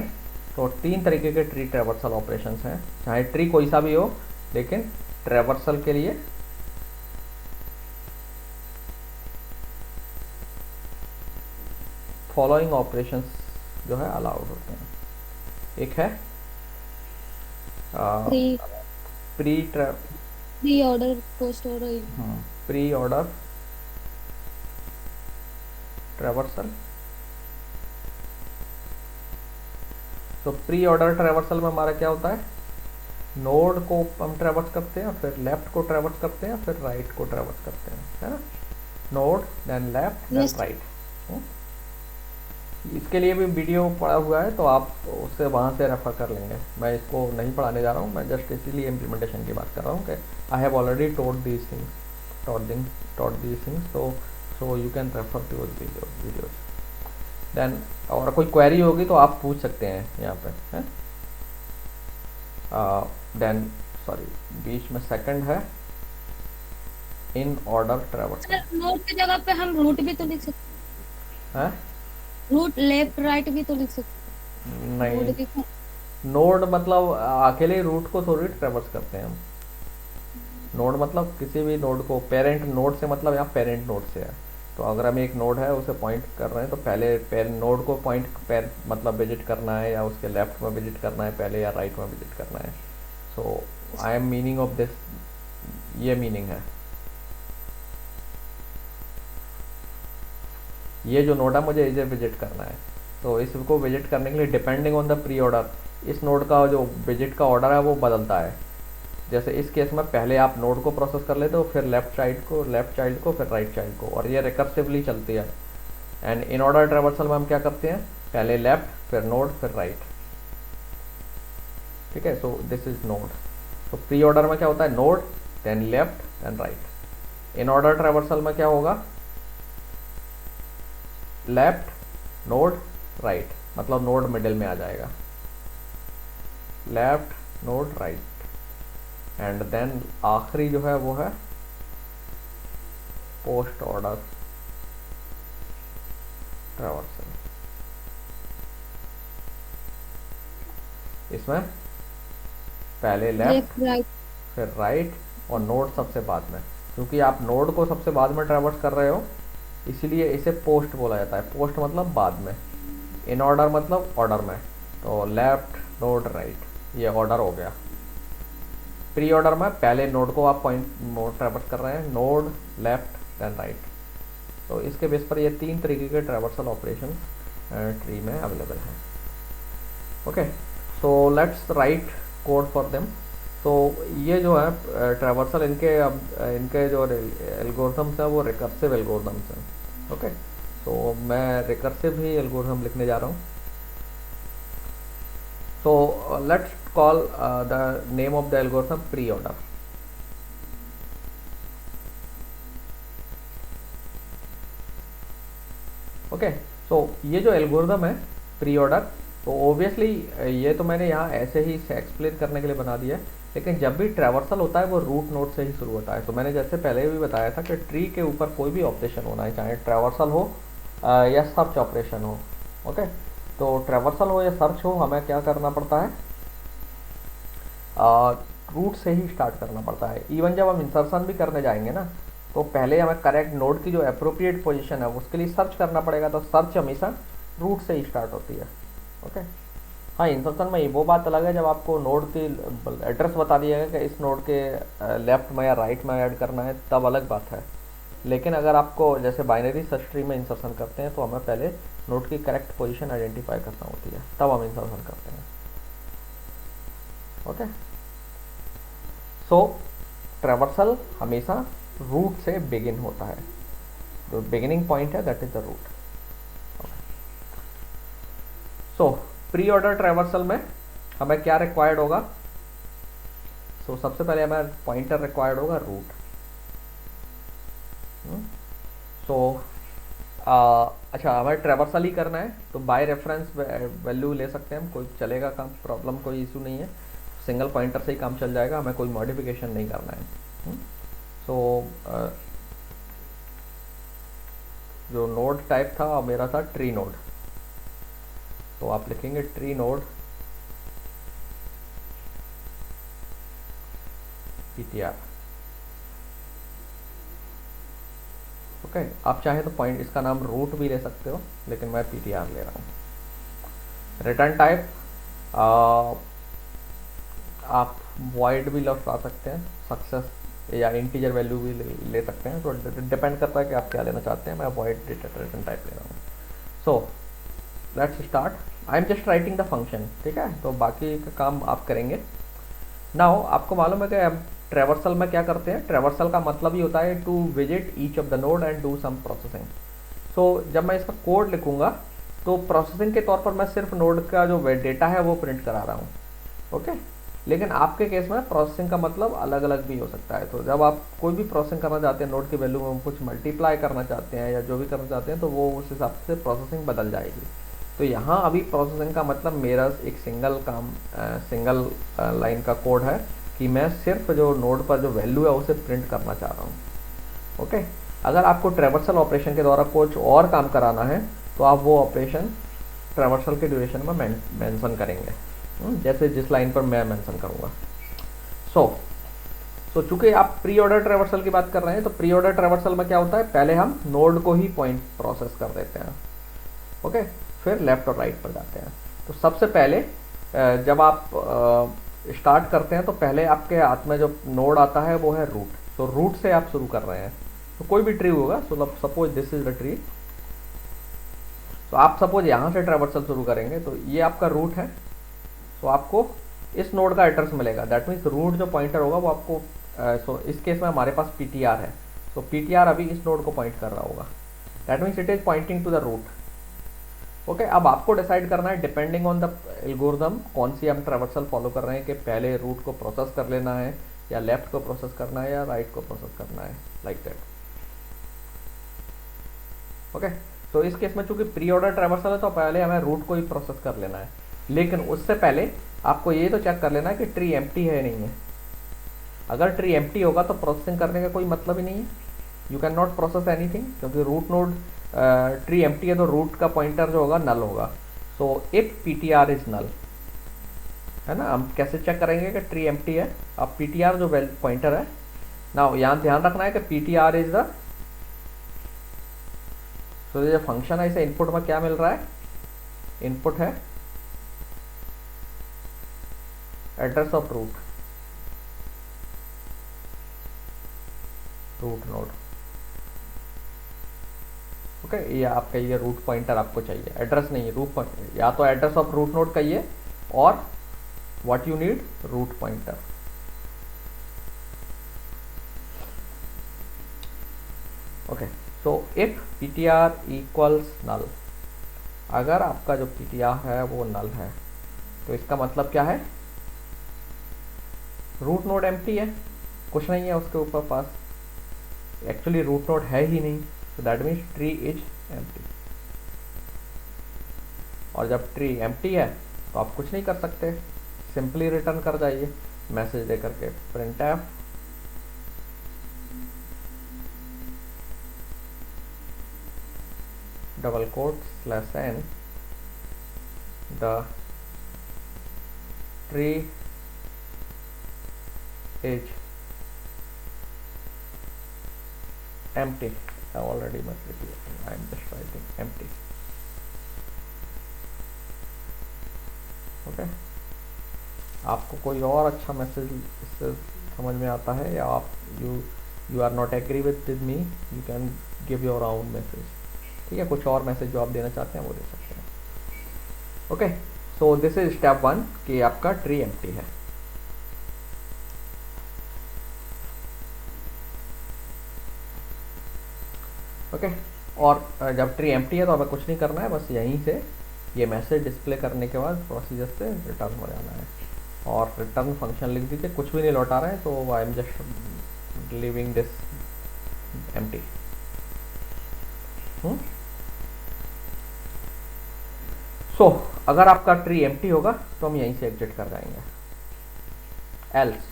Speaker 1: तो 3 तरीके के ट्री ट्रैवर्सल ऑपरेशंस हैं, चाहे ट्री कोई सा भी हो, लेकिन ट्रैवर्सल के लिए फॉलोइंग ऑपरेशंस जो है अलाउड होते हैं। एक है
Speaker 2: pre order post order
Speaker 1: pre order traversal. तो प्री ऑर्डर ट्रैवर्सल में हमारा क्या होता है, नोड को हम ट्रैवर्स करते हैं, फिर लेफ्ट को ट्रैवर्स करते हैं, फिर राइट को ट्रैवर्स करते हैं, है ना। Node then left then right. इसके लिए भी वीडियो पड़ा हुआ है तो आप उससे वहाँ से रेफर कर लेंगे। मैं इसको नहीं पढ़ाने जा रहा हूँ, मैं जस्ट इसीलिए इम्प्लीमेंटेशन की बात कर रहा हूँ कि I have already taught these things so you can refer to videos. देन और कोई क्वेरी होगी तो आप पूछ सकते हैं यहाँ पे, है। देन सॉरी बीच में सेकंड है इन ऑर्डर ट्रैवर्सल।
Speaker 2: नोड की जगह पे हम रूट भी तो लिख सकते
Speaker 1: हैं,
Speaker 2: रूट लेफ्ट राइट भी तो लिख सकते।
Speaker 1: नहीं, नोड मतलब अकेले रूट को थोड़ी ट्रैवर्स करते हैं हम। नोड मतलब किसी भी नोड को, पेरेंट नोड से मतलब यहाँ पेरेंट नोड से है। तो अगर हम एक नोड है उसे पॉइंट कर रहे हैं तो पहले नोड को मतलब विजिट करना है, या उसके लेफ्ट में विजिट करना है पहले, या राइट में विजिट करना है। So I am meaning of this, ये मीनिंग है। ये जो नोड है मुझे इसे विजिट करना है, तो इसको विजिट करने के लिए depending on the pre order इस नोड का जो विजिट का ऑर्डर है वो बदलता है। जैसे इस केस में पहले आप नोड को प्रोसेस कर लेते हो, फिर लेफ्ट चाइल्ड को, फिर राइट चाइल्ड को, और ये रिकर्सिवली चलती है। एंड इन ऑर्डर ट्रैवर्सल में हम क्या करते हैं, पहले लेफ्ट, फिर नोड, फिर राइट। ठीक है, सो दिस इज नोड। तो प्री ऑर्डर में क्या होता है, node then left then right. In order traversal में क्या होगा, लेफ्ट नोड राइट, मतलब नोड मिडिल में आ जाएगा, left node right. And then आखिरी जो है वो है पोस्ट ऑर्डर ट्रैवर्सल। इसमें पहले लेफ्ट फिर राइट और नोड सबसे बाद में। क्योंकि आप नोड को सबसे बाद में ट्रैवर्स कर रहे हो इसीलिए इसे पोस्ट बोला जाता है। पोस्ट मतलब बाद में, इन ऑर्डर मतलब ऑर्डर में। तो लेफ्ट नोड राइट ये ऑर्डर हो गया। प्री ऑर्डर में पहले नोड को आप नोड ट्रैवर्स कर रहे हैं, नोड लेफ्ट देन राइट। तो इसके बेस पर ये 3 तरीके के ट्रैवर्सल ऑपरेशन ट्री में अवेलेबल हैं। Okay, so let's write code for them. तो ये जो है ट्रैवर्सल, इनके जो एल्गोरिथम्स हैं वो रिकर्सिव एल्गोरिथम्स हैं। ओके, तो मैं रिकर्सिव ही एल्गोरिथम लिखने जा रहा हूँ। So let's call the name of the algorithm pre-order. Okay, so ये जो एल्गोरिथम है प्री ऑर्डर, तो ओबियसली ये तो मैंने यहाँ ऐसे ही एक्सप्लेन करने के लिए बना दिया है, लेकिन जब भी ट्रैवर्सल होता है वो रूट नोड से ही शुरू होता है। तो मैंने जैसे पहले भी बताया था कि ट्री के ऊपर कोई भी ऑपरेशन होना है, चाहे ट्रैवर्सल हो या सर्च ऑपरेशन हो। ओके, तो ट्रैवर्सल हो या सर्च हो, हमें क्या करना पड़ता है, रूट से ही स्टार्ट करना पड़ता है। इवन जब हम इंसर्शन भी करने जाएंगे ना, तो पहले हमें करेक्ट नोड की जो अप्रोप्रिएट पोजीशन है उसके लिए सर्च करना पड़ेगा। तो सर्च हमेशा रूट से ही स्टार्ट होती है। ओके, हाँ, इंसर्शन में वो बात अलग है जब आपको नोड की एड्रेस बता दिया गया कि इस नोड के लेफ्ट में या राइट में ऐड करना है, तब अलग बात है। लेकिन अगर आपको जैसे बाइनरी सर्च ट्री में इंसर्शन करते हैं तो हमें पहले नोड की करेक्ट पोजीशन आइडेंटिफाई करना होती है, तब हम इंसर्शन करते हैं। ओके, सो ट्रैवर्सल हमेशा रूट से बिगिन होता है, जो बिगिनिंग पॉइंट है that is the root. So pre order traversal में हमें क्या रिक्वायर्ड होगा, सो सबसे पहले हमारा पॉइंटर रिक्वायर्ड होगा रूट। सो अच्छा, हमें ट्रेवर्सल ही करना है तो बाय रेफरेंस वैल्यू ले सकते हैं हम, कोई चलेगा, काम प्रॉब्लम कोई इशू नहीं है, सिंगल पॉइंटर से ही काम चल जाएगा, हमें कोई मॉडिफिकेशन नहीं करना है। सो जो नोड टाइप था मेरा था ट्री नोड, तो आप लिखेंगे ट्री नोड ptr। ओके, आप चाहे तो पॉइंट इसका नाम रूट भी ले सकते हो, लेकिन मैं ptr ले रहा हूँ। रिटर्न टाइप आप वॉइड भी लगा सकते हैं, सक्सेस या इंटीजर वैल्यू भी ले सकते हैं, तो डिपेंड करता है कि आप क्या लेना चाहते हैं। मैं वॉइड रिटर्न टाइप ले रहा हूँ। So let's start, I am just writing the function, ठीक है, तो बाकी का काम आप करेंगे। नाउ आपको मालूम है कि ट्रेवर्सल में क्या करते हैं, ट्रेवर्सल का मतलब ही होता है to visit each of the node and do some processing. So जब मैं इसका कोड लिखूंगा तो प्रोसेसिंग के तौर पर मैं सिर्फ नोड का जो डेटा है वो प्रिंट करा रहा हूँ, ओके। लेकिन आपके केस में प्रोसेसिंग का मतलब अलग अलग भी हो सकता है। तो जब आप कोई भी प्रोसेसिंग करना चाहते हैं, नोड की वैल्यू में कुछ मल्टीप्लाई करना चाहते हैं या जो भी करना चाहते हैं, तो वो उस हिसाब से प्रोसेसिंग बदल जाएगी। तो यहाँ अभी प्रोसेसिंग का मतलब मेरा एक सिंगल लाइन का कोड है कि मैं सिर्फ जो नोड पर जो वैल्यू है उसे प्रिंट करना चाह रहा हूँ, ओके। अगर आपको ट्रेवर्सल ऑपरेशन के द्वारा कुछ और काम कराना है तो आप वो ऑपरेशन ट्रेवर्सल के ड्यूरेशन में मेंशन करेंगे, जैसे जिस लाइन पर मैं मेंशन करूँगा। सो चूंकि आप प्री ऑर्डर ट्रेवर्सल की बात कर रहे हैं, तो प्री ऑर्डर ट्रेवर्सल में क्या होता है, पहले हम नोड को ही पॉइंट प्रोसेस कर देते हैं, ओके, फिर लेफ्ट और राइट पर जाते हैं। तो सबसे पहले जब आप स्टार्ट करते हैं तो पहले आपके हाथ में जो नोड आता है वो है रूट। तो रूट से आप शुरू कर रहे हैं, तो कोई भी ट्री होगा। So suppose this is the tree, तो आप सपोज यहाँ से ट्रेवर्सल शुरू करेंगे, तो ये आपका रूट है। तो आपको इस नोड का एड्रेस मिलेगा, दैट मीन्स रूट जो पॉइंटर होगा वो आपको सो इस केस में हमारे पास ptr है, तो ptr अभी इस नोड को पॉइंट कर रहा होगा, that means it is pointing to the root, okay. अब आपको डिसाइड करना है डिपेंडिंग ऑन द एल्गोरिथम कौन सी हम ट्रेवर्सल फॉलो कर रहे हैं, कि पहले रूट को प्रोसेस कर लेना है या लेफ्ट को प्रोसेस करना है या राइट को प्रोसेस करना है, लाइक दैट, ओके। तो इस केस में चूंकि प्री ऑर्डर ट्रेवर्सल है तो पहले हमें रूट को ही प्रोसेस कर लेना है, लेकिन उससे पहले आपको ये तो चेक कर लेना है कि ट्री एम्प्टी है नहीं है। अगर ट्री एम्प्टी होगा तो प्रोसेसिंग करने का कोई मतलब ही नहीं है, you can not process anything, क्योंकि रूट नोड ट्री एम्प्टी है तो रूट का पॉइंटर जो होगा नल होगा। So if ptr is null, है ना, हम कैसे चेक करेंगे कि ट्री एम्प्टी है। अब ptr जो पॉइंटर है ना, यहाँ ध्यान रखना है कि ptr इज द, तो ये फंक्शन है, इसे इनपुट में क्या मिल रहा है, इनपुट है address of root node, okay. ये आपका ये रूट पॉइंटर आपको चाहिए, एड्रेस नहीं, रूट पॉइंटर, या तो एड्रेस ऑफ रूट नोड कहिए और what you need root pointer, okay. So if ptr equals null, अगर आपका जो ptr है वो नल है तो इसका मतलब क्या है, रूट नोड एम्प्टी है, कुछ नहीं है उसके ऊपर पास, एक्चुअली रूट नोड है ही नहीं, so that means tree is empty। और जब ट्री एम्प्टी है तो आप कुछ नहीं कर सकते, सिंपली रिटर्न कर जाइए मैसेज दे करके, printf double quote /n the tree is empty। I already must be, I am just writing empty, okay। आपको कोई और अच्छा मैसेज इससे समझ में आता है, या आप you are not agree with me, you can give your own message, ठीक है, कुछ और मैसेज जो आप देना चाहते हैं वो दे सकते हैं, okay. So this is step 1 कि आपका ट्री एम्प्टी है, ओके। और जब ट्री एम्प्टी है तो हमें कुछ नहीं करना है, बस यहीं से ये मैसेज डिस्प्ले करने के बाद प्रोसीजर से रिटर्न हो जाना है, और रिटर्न फंक्शन लिख दीजिए, कुछ भी नहीं लौटा रहे हैं, तो I am just leaving this empty. So अगर आपका ट्री एम्प्टी होगा तो हम यहीं से एग्जिट कर जाएंगे। एल्स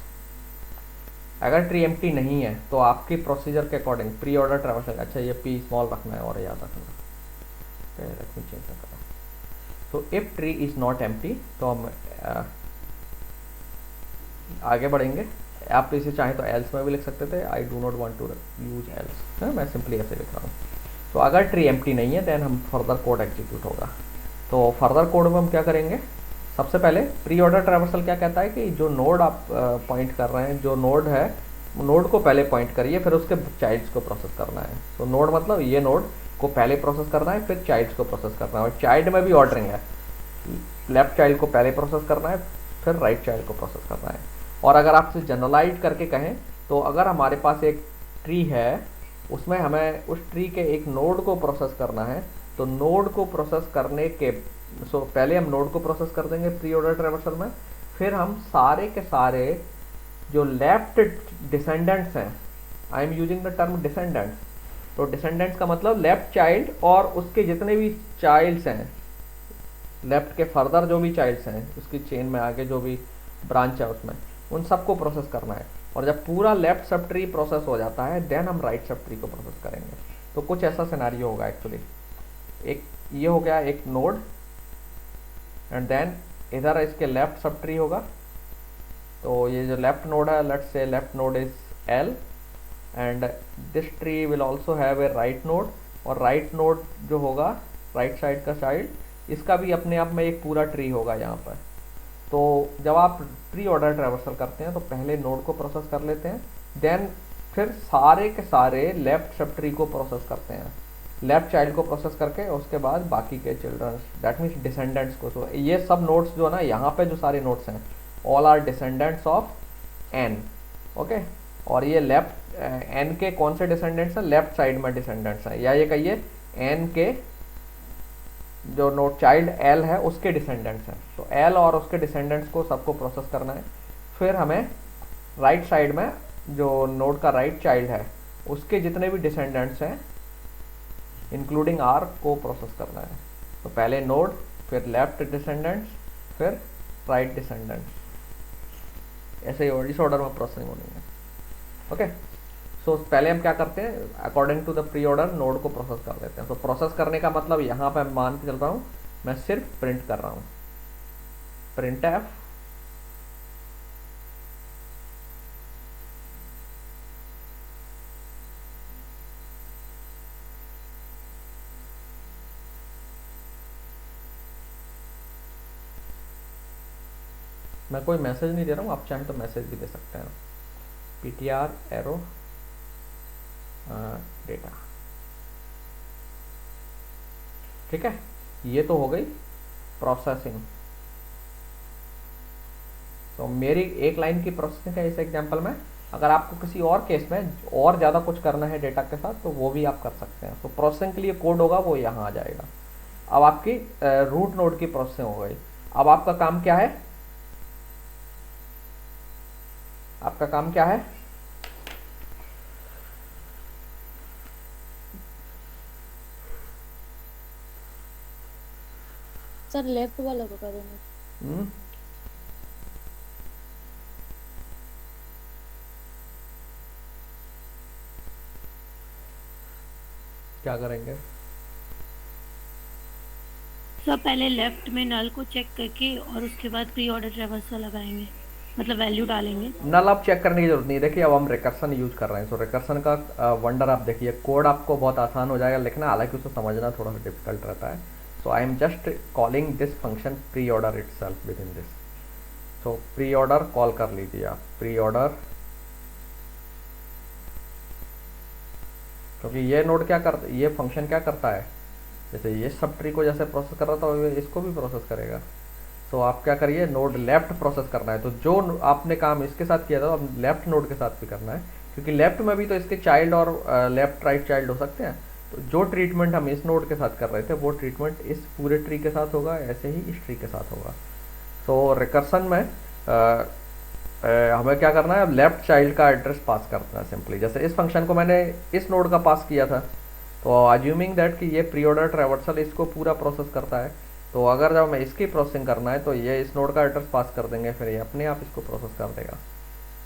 Speaker 1: अगर ट्री एम्प्टी नहीं है तो आपकी प्रोसीजर के अकॉर्डिंग प्री ऑर्डर ट्रैवर्सल, अच्छा ये पी स्मॉल रखना है और याद रखना, लेट मी चेंज करना। तो if tree is not empty तो हम आगे बढ़ेंगे। आप इसे चाहें तो एल्स में भी लिख सकते थे, I do not want to use else, मैं सिंपली ऐसे लिख रहा हूँ। तो अगर ट्री एम्प्टी नहीं है देन हम फर्दर कोड एग्जीक्यूट होगा। तो फर्दर कोड में हम क्या करेंगे, सबसे पहले प्री ऑर्डर ट्रैवर्सल क्या कहता है कि जो नोड आप पॉइंट कर रहे हैं, जो नोड है नोड को पहले पॉइंट करिए, फिर उसके चाइल्ड्स को प्रोसेस करना है। तो नोड मतलब ये नोड को पहले प्रोसेस करना है, फिर चाइल्ड्स को प्रोसेस करना है। और चाइल्ड में भी ऑर्डरिंग है, लेफ्ट चाइल्ड को पहले प्रोसेस करना है, फिर राइट चाइल्ड को प्रोसेस करना है। और अगर आपसे जनरलाइज करके कहें तो अगर हमारे पास एक ट्री है, उसमें हमें उस ट्री के एक नोड को प्रोसेस करना है, तो नोड को प्रोसेस करने के पहले हम नोड को प्रोसेस कर देंगे प्री ऑर्डर ट्रैवर्सल में, फिर हम सारे के सारे जो लेफ्ट डिसेंडेंट्स हैं, आई am using the term descendants, तो डिसेंडेंट्स का मतलब लेफ्ट चाइल्ड और उसके जितने भी चाइल्ड्स हैं, लेफ्ट के फर्दर जो भी चाइल्ड्स हैं उसकी चेन में आगे जो भी ब्रांच है उसमें, उन सबको प्रोसेस करना है। और जब पूरा लेफ्ट सब ट्री प्रोसेस हो जाता है देन हम राइट सब ट्री को प्रोसेस करेंगे। तो कुछ ऐसा सिनेरियो होगा एक्चुअली, एक ये हो गया एक नोड, एंड देन इधर इसके लेफ्ट सब ट्री होगा। तो ये जो लेफ्ट नोड है, लेट्स से left node is L, and this tree will also have a right node, और राइट नोड जो होगा राइट साइड का चाइल्ड, इसका भी अपने आप में एक पूरा ट्री होगा यहाँ पर। तो जब आप प्री ऑर्डर ट्रैवर्सल करते हैं तो पहले नोड को प्रोसेस कर लेते हैं, देन फिर सारे के सारे लेफ्ट सब ट्री को प्रोसेस करते हैं, लेफ्ट चाइल्ड को प्रोसेस करके उसके बाद बाकी के चिल्ड्रंस, दैट मीन्स डिसेंडेंट्स को। तो ये सब नोड्स जो है ना, यहाँ पे जो सारे नोड्स हैं all are descendants of N, okay. और ये लेफ्ट एन के कौन से डिसेंडेंट्स हैं, लेफ्ट साइड में डिसेंडेंट्स हैं, या ये कहिए एन के जो नोड चाइल्ड एल है उसके डिसेंडेंट्स हैं। तो एल और उसके डिसेंडेंट्स को सबको प्रोसेस करना है। फिर हमें राइट साइड में जो नोड का राइट चाइल्ड है उसके जितने भी डिसेंडेंट्स हैं इंक्लूडिंग आर को प्रोसेस करना है। तो पहले नोड, फिर लेफ्ट डिसेंडेंट्स, फिर राइट डिसेंडेंट्स, ऐसे ही इस ऑर्डर में प्रोसेसिंग होनी है, ओके। सो पहले हम क्या करते हैं, according to the pre order node को प्रोसेस कर लेते हैं। तो प्रोसेस करने का मतलब यहाँ पे मान के चल रहा हूँ, मैं सिर्फ प्रिंट कर रहा हूँ, प्रिंट एफ मैं कोई मैसेज नहीं दे रहा हूँ, आप चाहें तो मैसेज भी दे सकते हैं, ptr एरो डेटा, ठीक है। ये तो हो गई प्रोसेसिंग। तो मेरी एक लाइन की प्रोसेसिंग है इस एग्जांपल में। अगर आपको किसी और केस में और ज़्यादा कुछ करना है डेटा के साथ तो वो भी आप कर सकते हैं। तो प्रोसेसिंग के लिए कोड होगा वो यहाँ आ जाएगा। अब आपकी रूट नोड की प्रोसेसिंग हो गई। अब आपका काम क्या है, आपका काम क्या है,
Speaker 2: सर लेफ्ट वाला को करेंगे।
Speaker 1: क्या करेंगे,
Speaker 3: सब पहले लेफ्ट में नल को चेक करके और उसके बाद प्री ऑर्डर ट्रैवर्सल लगाएंगे, मतलब वैल्यू डालेंगे।
Speaker 1: नल आप चेक करने की जरूरत नहीं। देखिए अब हम रिकर्सन यूज कर रहे हैं, तो रिकर्सन का वंडर आप देखिए, कोड आपको बहुत आसान हो जाएगा लिखना, हालांकि उसको समझना थोड़ा सा डिफिकल्ट रहता है। So I am just calling this function pre order itself within this. So pre order call कर लीजिए आप, प्री ऑर्डर, क्योंकि ये नोड क्या करता, ये फंक्शन क्या करता है, जैसे ये सब ट्री को जैसे प्रोसेस कर रहा था इसको भी प्रोसेस करेगा। तो आप क्या करिए, नोड लेफ्ट प्रोसेस करना है, तो जो आपने काम इसके साथ किया था अब लेफ्ट नोड के साथ भी करना है, क्योंकि लेफ्ट में भी तो इसके चाइल्ड और लेफ्ट राइट चाइल्ड हो सकते हैं। तो जो ट्रीटमेंट हम इस नोड के साथ कर रहे थे वो ट्रीटमेंट इस पूरे ट्री के साथ होगा, ऐसे ही इस ट्री के साथ होगा। तो रिकर्सन में हमें क्या करना है, अब लेफ्ट चाइल्ड का एड्रेस पास करना है सिंपली। जैसे इस फंक्शन को मैंने इस नोड का पास किया था, तो अज्यूमिंग दैट कि ये प्री ऑर्डर ट्रैवर्सल इसको पूरा प्रोसेस करता है, तो अगर जब हमें इसकी प्रोसेसिंग करना है तो ये इस नोड का एड्रेस पास कर देंगे, फिर ये अपने आप इसको प्रोसेस कर देगा।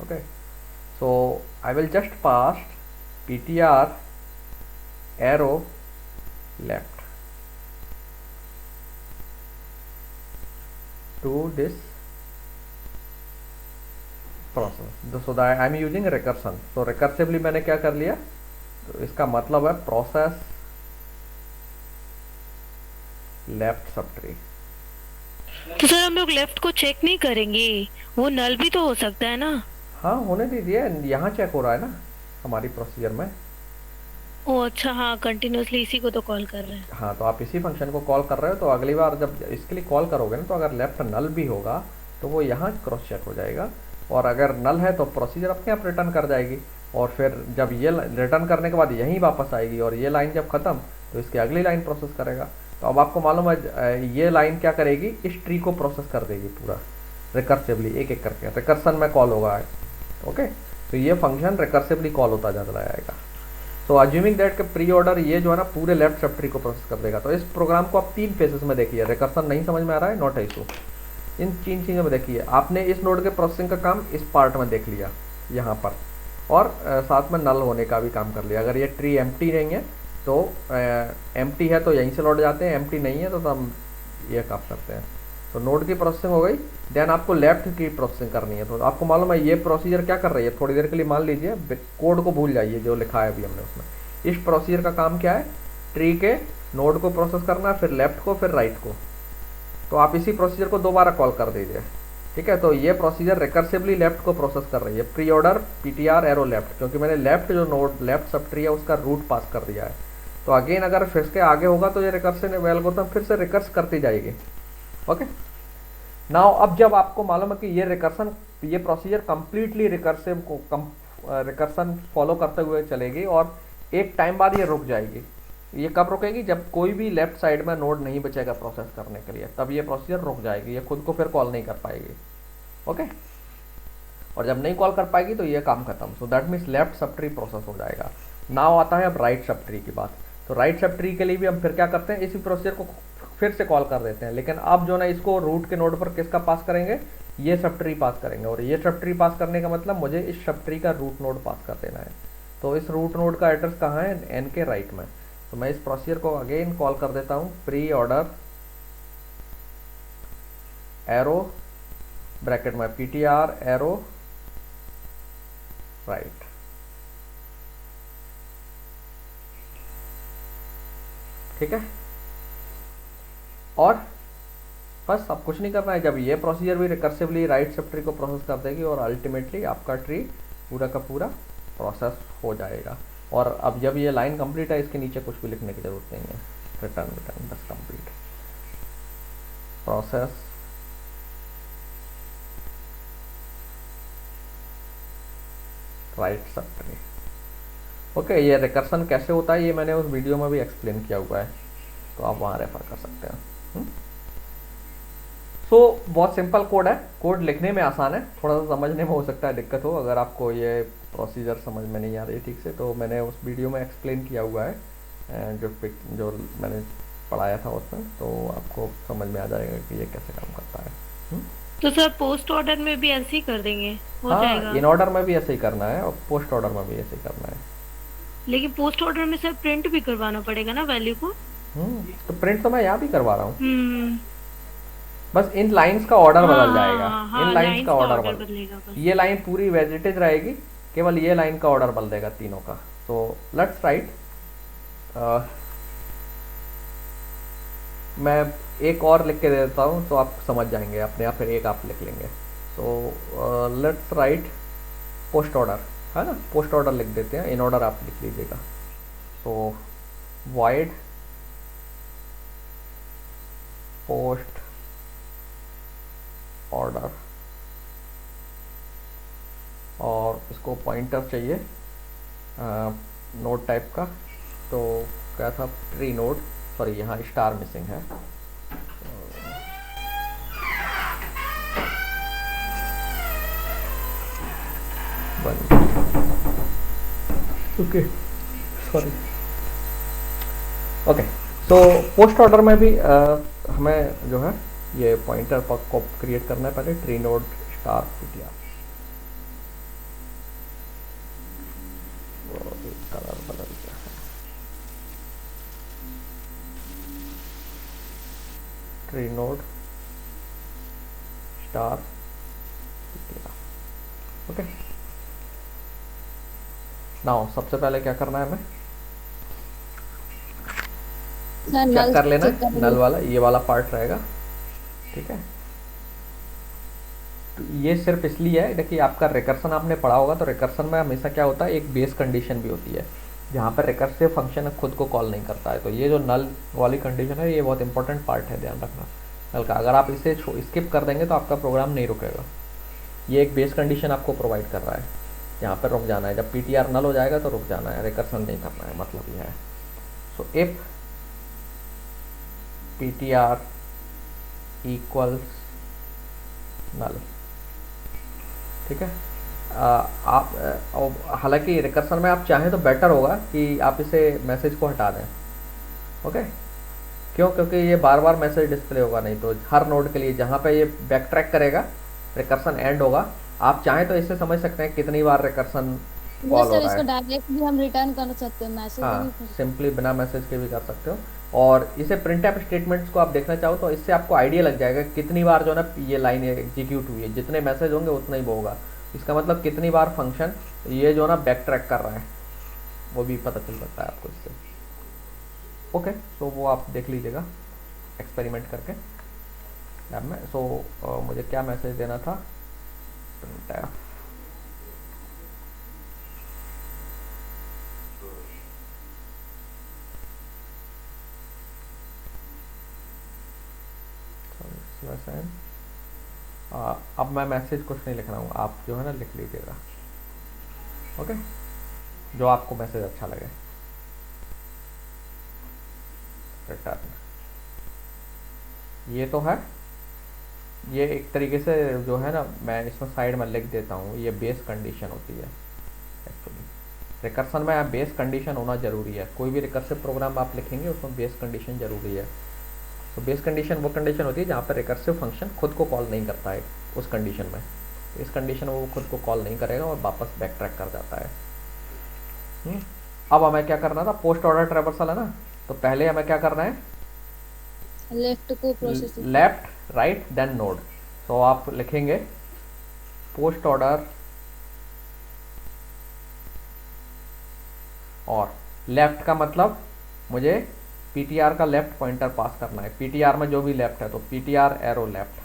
Speaker 1: Okay, so I will just pass ptr arrow left to this process, so that I am using recursion. So recursively मैंने क्या कर लिया, तो इसका मतलब है प्रोसेस लेफ्ट सब ट्री।
Speaker 3: तो सर हम लोग लेफ्ट को चेक नहीं करेंगे, वो नल भी तो हो सकता है ना।
Speaker 1: हाँ होने दीजिए, यहाँ चेक हो रहा है ना हमारी प्रोसीजर में।
Speaker 3: ओ अच्छा, हाँ कंटिन्यूसली इसी को तो कॉल कर रहे हैं।
Speaker 1: हाँ, तो आप इसी फंक्शन को कॉल कर रहे हो, तो अगली बार जब इसके लिए कॉल करोगे ना, तो अगर लेफ्ट नल भी होगा तो वो यहाँ क्रॉस चेक हो जाएगा, और अगर नल है तो प्रोसीजर अपने आप रिटर्न कर जाएगी, और फिर जब ये रिटर्न करने के बाद यहीं वापस आएगी, और ये लाइन जब ख़त्म तो इसकी अगली लाइन प्रोसेस करेगा। तो अब आपको मालूम है ये लाइन क्या करेगी, इस ट्री को प्रोसेस कर देगी पूरा रिकर्सिवली, एक एक करके रिकर्सन में कॉल होगा। ओके, तो ये फंक्शन रिकर्सिवली कॉल होता जा जाएगा। सो अज्यूमिंग दैट के प्री ऑर्डर ये जो है ना पूरे लेफ्ट सब ट्री को प्रोसेस कर देगा। तो इस प्रोग्राम को आप 3 फेजेस में देखिए। रिकर्सन नहीं समझ में आ रहा है, नॉट इशू, इन 3 चीज़ों में देखिए। आपने इस नोड के प्रोसेसिंग का काम इस पार्ट में देख लिया यहाँ पर, और साथ में नल होने का भी काम कर लिया। अगर ये ट्री एम्प्टी नहीं है तो एम्प्टी है तो यहीं से लौट जाते हैं, एम्प्टी नहीं है तो हम ये काम करते हैं। तो नोड की प्रोसेसिंग हो गई, देन आपको लेफ्ट की प्रोसेसिंग करनी है। तो आपको मालूम है ये प्रोसीजर क्या कर रही है, थोड़ी देर के लिए मान लीजिए कोड को भूल जाइए जो लिखा है अभी हमने उसमें। इस प्रोसीजर का काम क्या है, ट्री के नोड को प्रोसेस करना, फिर लेफ्ट को, फिर राइट को। तो आप इसी प्रोसीजर को दोबारा कॉल कर दीजिए, ठीक है। तो ये प्रोसीजर रिकर्सिवली लेफ्ट को प्रोसेस कर रही है, pre order ptr arrow left, क्योंकि मैंने लेफ्ट जो नोड लेफ्ट सब ट्री है उसका रूट पास कर दिया है। तो अगेन अगर फिर के आगे होगा तो ये रिकर्सन एल्गोरिथम फिर से रिकर्स करती जाएगी। ओके, नाउ अब जब आपको मालूम है कि ये रिकर्सन, ये प्रोसीजर कंप्लीटली रिकर्सिव को रिकर्सन फॉलो करते हुए चलेगी, और एक टाइम बाद ये रुक जाएगी। ये कब रुकेगी, जब कोई भी लेफ्ट साइड में नोड नहीं बचेगा प्रोसेस करने के लिए, तब ये प्रोसीजर रुक जाएगी, ये खुद को फिर कॉल नहीं कर पाएगी। ओके, और जब नहीं कॉल कर पाएगी तो ये काम खत्म। So that means left sub tree process हो जाएगा। नाउ आता है अब राइट सब ट्री की बात। तो राइट सब ट्री के लिए भी हम फिर क्या करते हैं, इसी प्रोसीजर को फिर से कॉल कर देते हैं, लेकिन अब जो ना इसको रूट के नोड पर किसका पास करेंगे, ये सब ट्री पास करेंगे। और ये सब ट्री पास करने का मतलब मुझे इस सब ट्री का रूट नोड पास कर देना है। तो इस रूट नोड का एड्रेस कहाँ है, एन के राइट में। तो मैं इस प्रोसीजर को अगेन कॉल कर देता हूँ, प्री ऑर्डर एरो ब्रैकेट में ptr एरो राइट। ठीक है, और बस अब कुछ नहीं करना है। जब ये प्रोसीजर भी रिकर्सिवली राइट सब ट्री को प्रोसेस कर देगी, और अल्टीमेटली आपका ट्री पूरा का पूरा प्रोसेस हो जाएगा। और अब जब ये लाइन कंप्लीट है, इसके नीचे कुछ भी लिखने की जरूरत नहीं है, रिटर्न रिटर्न बस complete process right sub tree. Okay, ये रिकर्सन कैसे होता है ये मैंने उस वीडियो में भी एक्सप्लेन किया हुआ है, तो आप वहाँ रेफर कर सकते हैं। सो बहुत सिंपल कोड है, कोड लिखने में आसान है, थोड़ा सा समझने में हो सकता है दिक्कत हो। अगर आपको ये प्रोसीजर समझ में नहीं आ रही ठीक से, तो मैंने उस वीडियो में एक्सप्लेन किया हुआ है, जो मैंने पढ़ाया था उसमें, तो आपको समझ में आ जाएगा कि ये कैसे काम करता है।
Speaker 3: तो सर पोस्ट ऑर्डर में भी ऐसे ही कर देंगे, हो जाएगा?
Speaker 1: इन ऑर्डर में भी ऐसे ही करना है, और पोस्ट ऑर्डर में भी ऐसे ही करना है।
Speaker 3: लेकिन पोस्ट ऑर्डर में सर प्रिंट भी करवाना पड़ेगा ना वैल्यू को?
Speaker 1: तो प्रिंट तो मैं यहाँ भी करवा रहा हूँ, बस इन लाइंस का ऑर्डर बदल जाएगा। इन लाइंस का ऑर्डर बदलेगा, ये लाइन पूरी वेजिटेज रहेगी, केवल ये लाइन का ऑर्डर बदल देगा तीनों का। तो लेट्स राइट, मैं एक और लिख के दे देता हूँ तो आप समझ जाएंगे अपने आप, फिर एक आप लिख लेंगे। So let's write post order, है ना, पोस्ट ऑर्डर लिख देते हैं, इन ऑर्डर आप लिख लीजिएगा। सो void पोस्ट ऑर्डर, और इसको पॉइंटर चाहिए नोड टाइप का। तो क्या था, ट्री नोड, सॉरी यहाँ स्टार मिसिंग है। Okay, sorry. ओके, तो पोस्ट ऑर्डर में भी हमें जो है ये पॉइंटर को क्रिएट करना है पहले, tree node star PTR. Colour बदल गया है, tree node star PTR. Okay, now सबसे पहले क्या करना है हमें, चेक कर लेना है नल वाला, ये वाला पार्ट रहेगा, ठीक है। तो ये सिर्फ इसलिए है, देखिए आपका रिकर्सन आपने पढ़ा होगा, तो रिकर्सन में हमेशा क्या होता है, एक बेस कंडीशन भी होती है जहाँ पर रिकर्सिव फंक्शन खुद को कॉल नहीं करता है। तो ये जो नल वाली कंडीशन है, ये बहुत इंपॉर्टेंट पार्ट है, ध्यान रखना नल का। अगर आप इसे स्किप कर देंगे तो आपका प्रोग्राम नहीं रुकेगा। ये एक बेस कंडीशन आपको प्रोवाइड कर रहा है, यहाँ पर रुक जाना है, जब पीटीआर नल हो जाएगा तो रुक जाना है, रिकर्सन नहीं करना है, मतलब ये है। सो इफ ptr इक्वल्स नल, ठीक है। आप हालांकि रिकर्सन में आप चाहें तो बेटर होगा कि आप इसे मैसेज को हटा दें, ओके। क्यों? क्योंकि ये बार बार मैसेज डिस्प्ले होगा, नहीं तो हर नोड के लिए जहाँ पे ये बैक ट्रैक करेगा, रिकर्सन एंड होगा, आप चाहें तो इससे समझ सकते हैं कितनी बार रिकर्सन कॉल हो रहा है।
Speaker 2: इसको डायरेक्ट भी हम रिटर्न कर सकते हैं, मैसेज
Speaker 1: हाँ, सिंपली बिना मैसेज के भी कर सकते हो। और इसे printf स्टेटमेंट्स को आप देखना चाहो तो इससे आपको आइडिया लग जाएगा कितनी बार जो है ना ये लाइन एग्जीक्यूट हुई है, जितने मैसेज होंगे उतना ही वो होगा। इसका मतलब कितनी बार फंक्शन ये जो है ना बैक ट्रैक कर रहा है, वो भी पता चल सकता है आपको इससे, ओके। तो वो आप देख लीजिएगा एक्सपेरिमेंट करके लैब में। सो मुझे क्या मैसेज देना था, printf अब मैं मैसेज कुछ नहीं लिख रहा हूँ, आप जो है ना लिख लीजिएगा, ओके, जो आपको मैसेज अच्छा लगे। रिटर्न, ये तो है, ये एक तरीके से जो है ना मैं इसमें साइड में लिख देता हूँ, ये बेस कंडीशन होती है एक्चुअली। रिकर्सन में बेस कंडीशन होना ज़रूरी है, कोई भी रिकर्सिव प्रोग्राम आप लिखेंगे उसमें बेस कंडीशन ज़रूरी है। तो बेस कंडीशन वो कंडीशन होती है जहाँ पर रिकर्सिव फंक्शन खुद को कॉल नहीं करता है उस कंडीशन में। तो इस कंडीशन में वो खुद को कॉल नहीं करेगा और वापस बैक ट्रैक कर जाता है। अब हमें क्या करना था, पोस्ट ऑर्डर ट्रैवर्सल है ना, तो पहले हमें क्या करना है,
Speaker 2: लेफ्ट को process,
Speaker 1: left right then node. तो आप लिखेंगे पोस्ट ऑर्डर और लेफ्ट का मतलब मुझे पीटीआर का लेफ्ट पॉइंटर पास करना है, पीटीआर में जो भी लेफ्ट है तो PTR arrow left,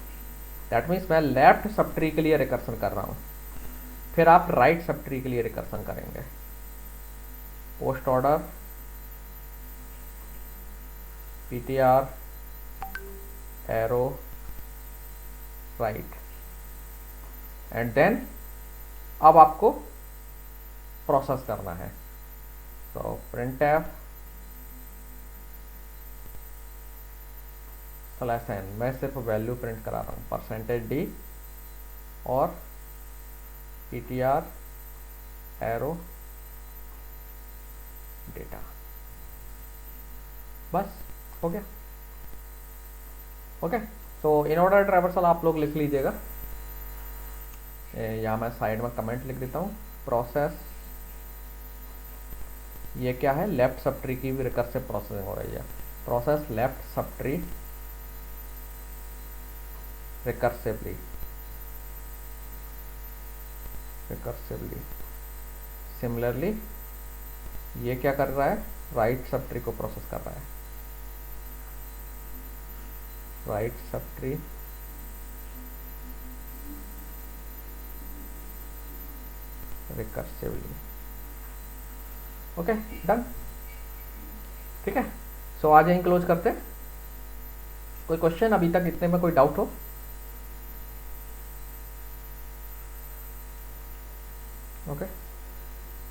Speaker 1: that means मैं लेफ्ट सब ट्री के लिए रिकर्सन कर रहा हूँ। फिर आप राइट सब ट्री के लिए रिकर्सन करेंगे, post order PTR arrow right, and then अब आपको प्रोसेस करना है। तो printf /n, मैं सिर्फ वैल्यू प्रिंट करा रहा हूँ, %d और ptr एरो डेटा, बस हो गया, ओके। तो इन ऑर्डर ट्रैवर्सल आप लोग लिख लीजिएगा, यहाँ मैं साइड में कमेंट लिख देता हूँ। प्रोसेस, ये क्या है, लेफ्ट सब ट्री की भी रिकर्सिव प्रोसेसिंग हो रही है, process left sub tree recursively, similarly ये क्या कर रहा है, राइट सब ट्री को प्रोसेस कर रहा है, right sub tree recursively, okay done, ठीक है। सो आज यहीं क्लोज करते हैं। कोई क्वेश्चन अभी तक इतने में, कोई डाउट हो?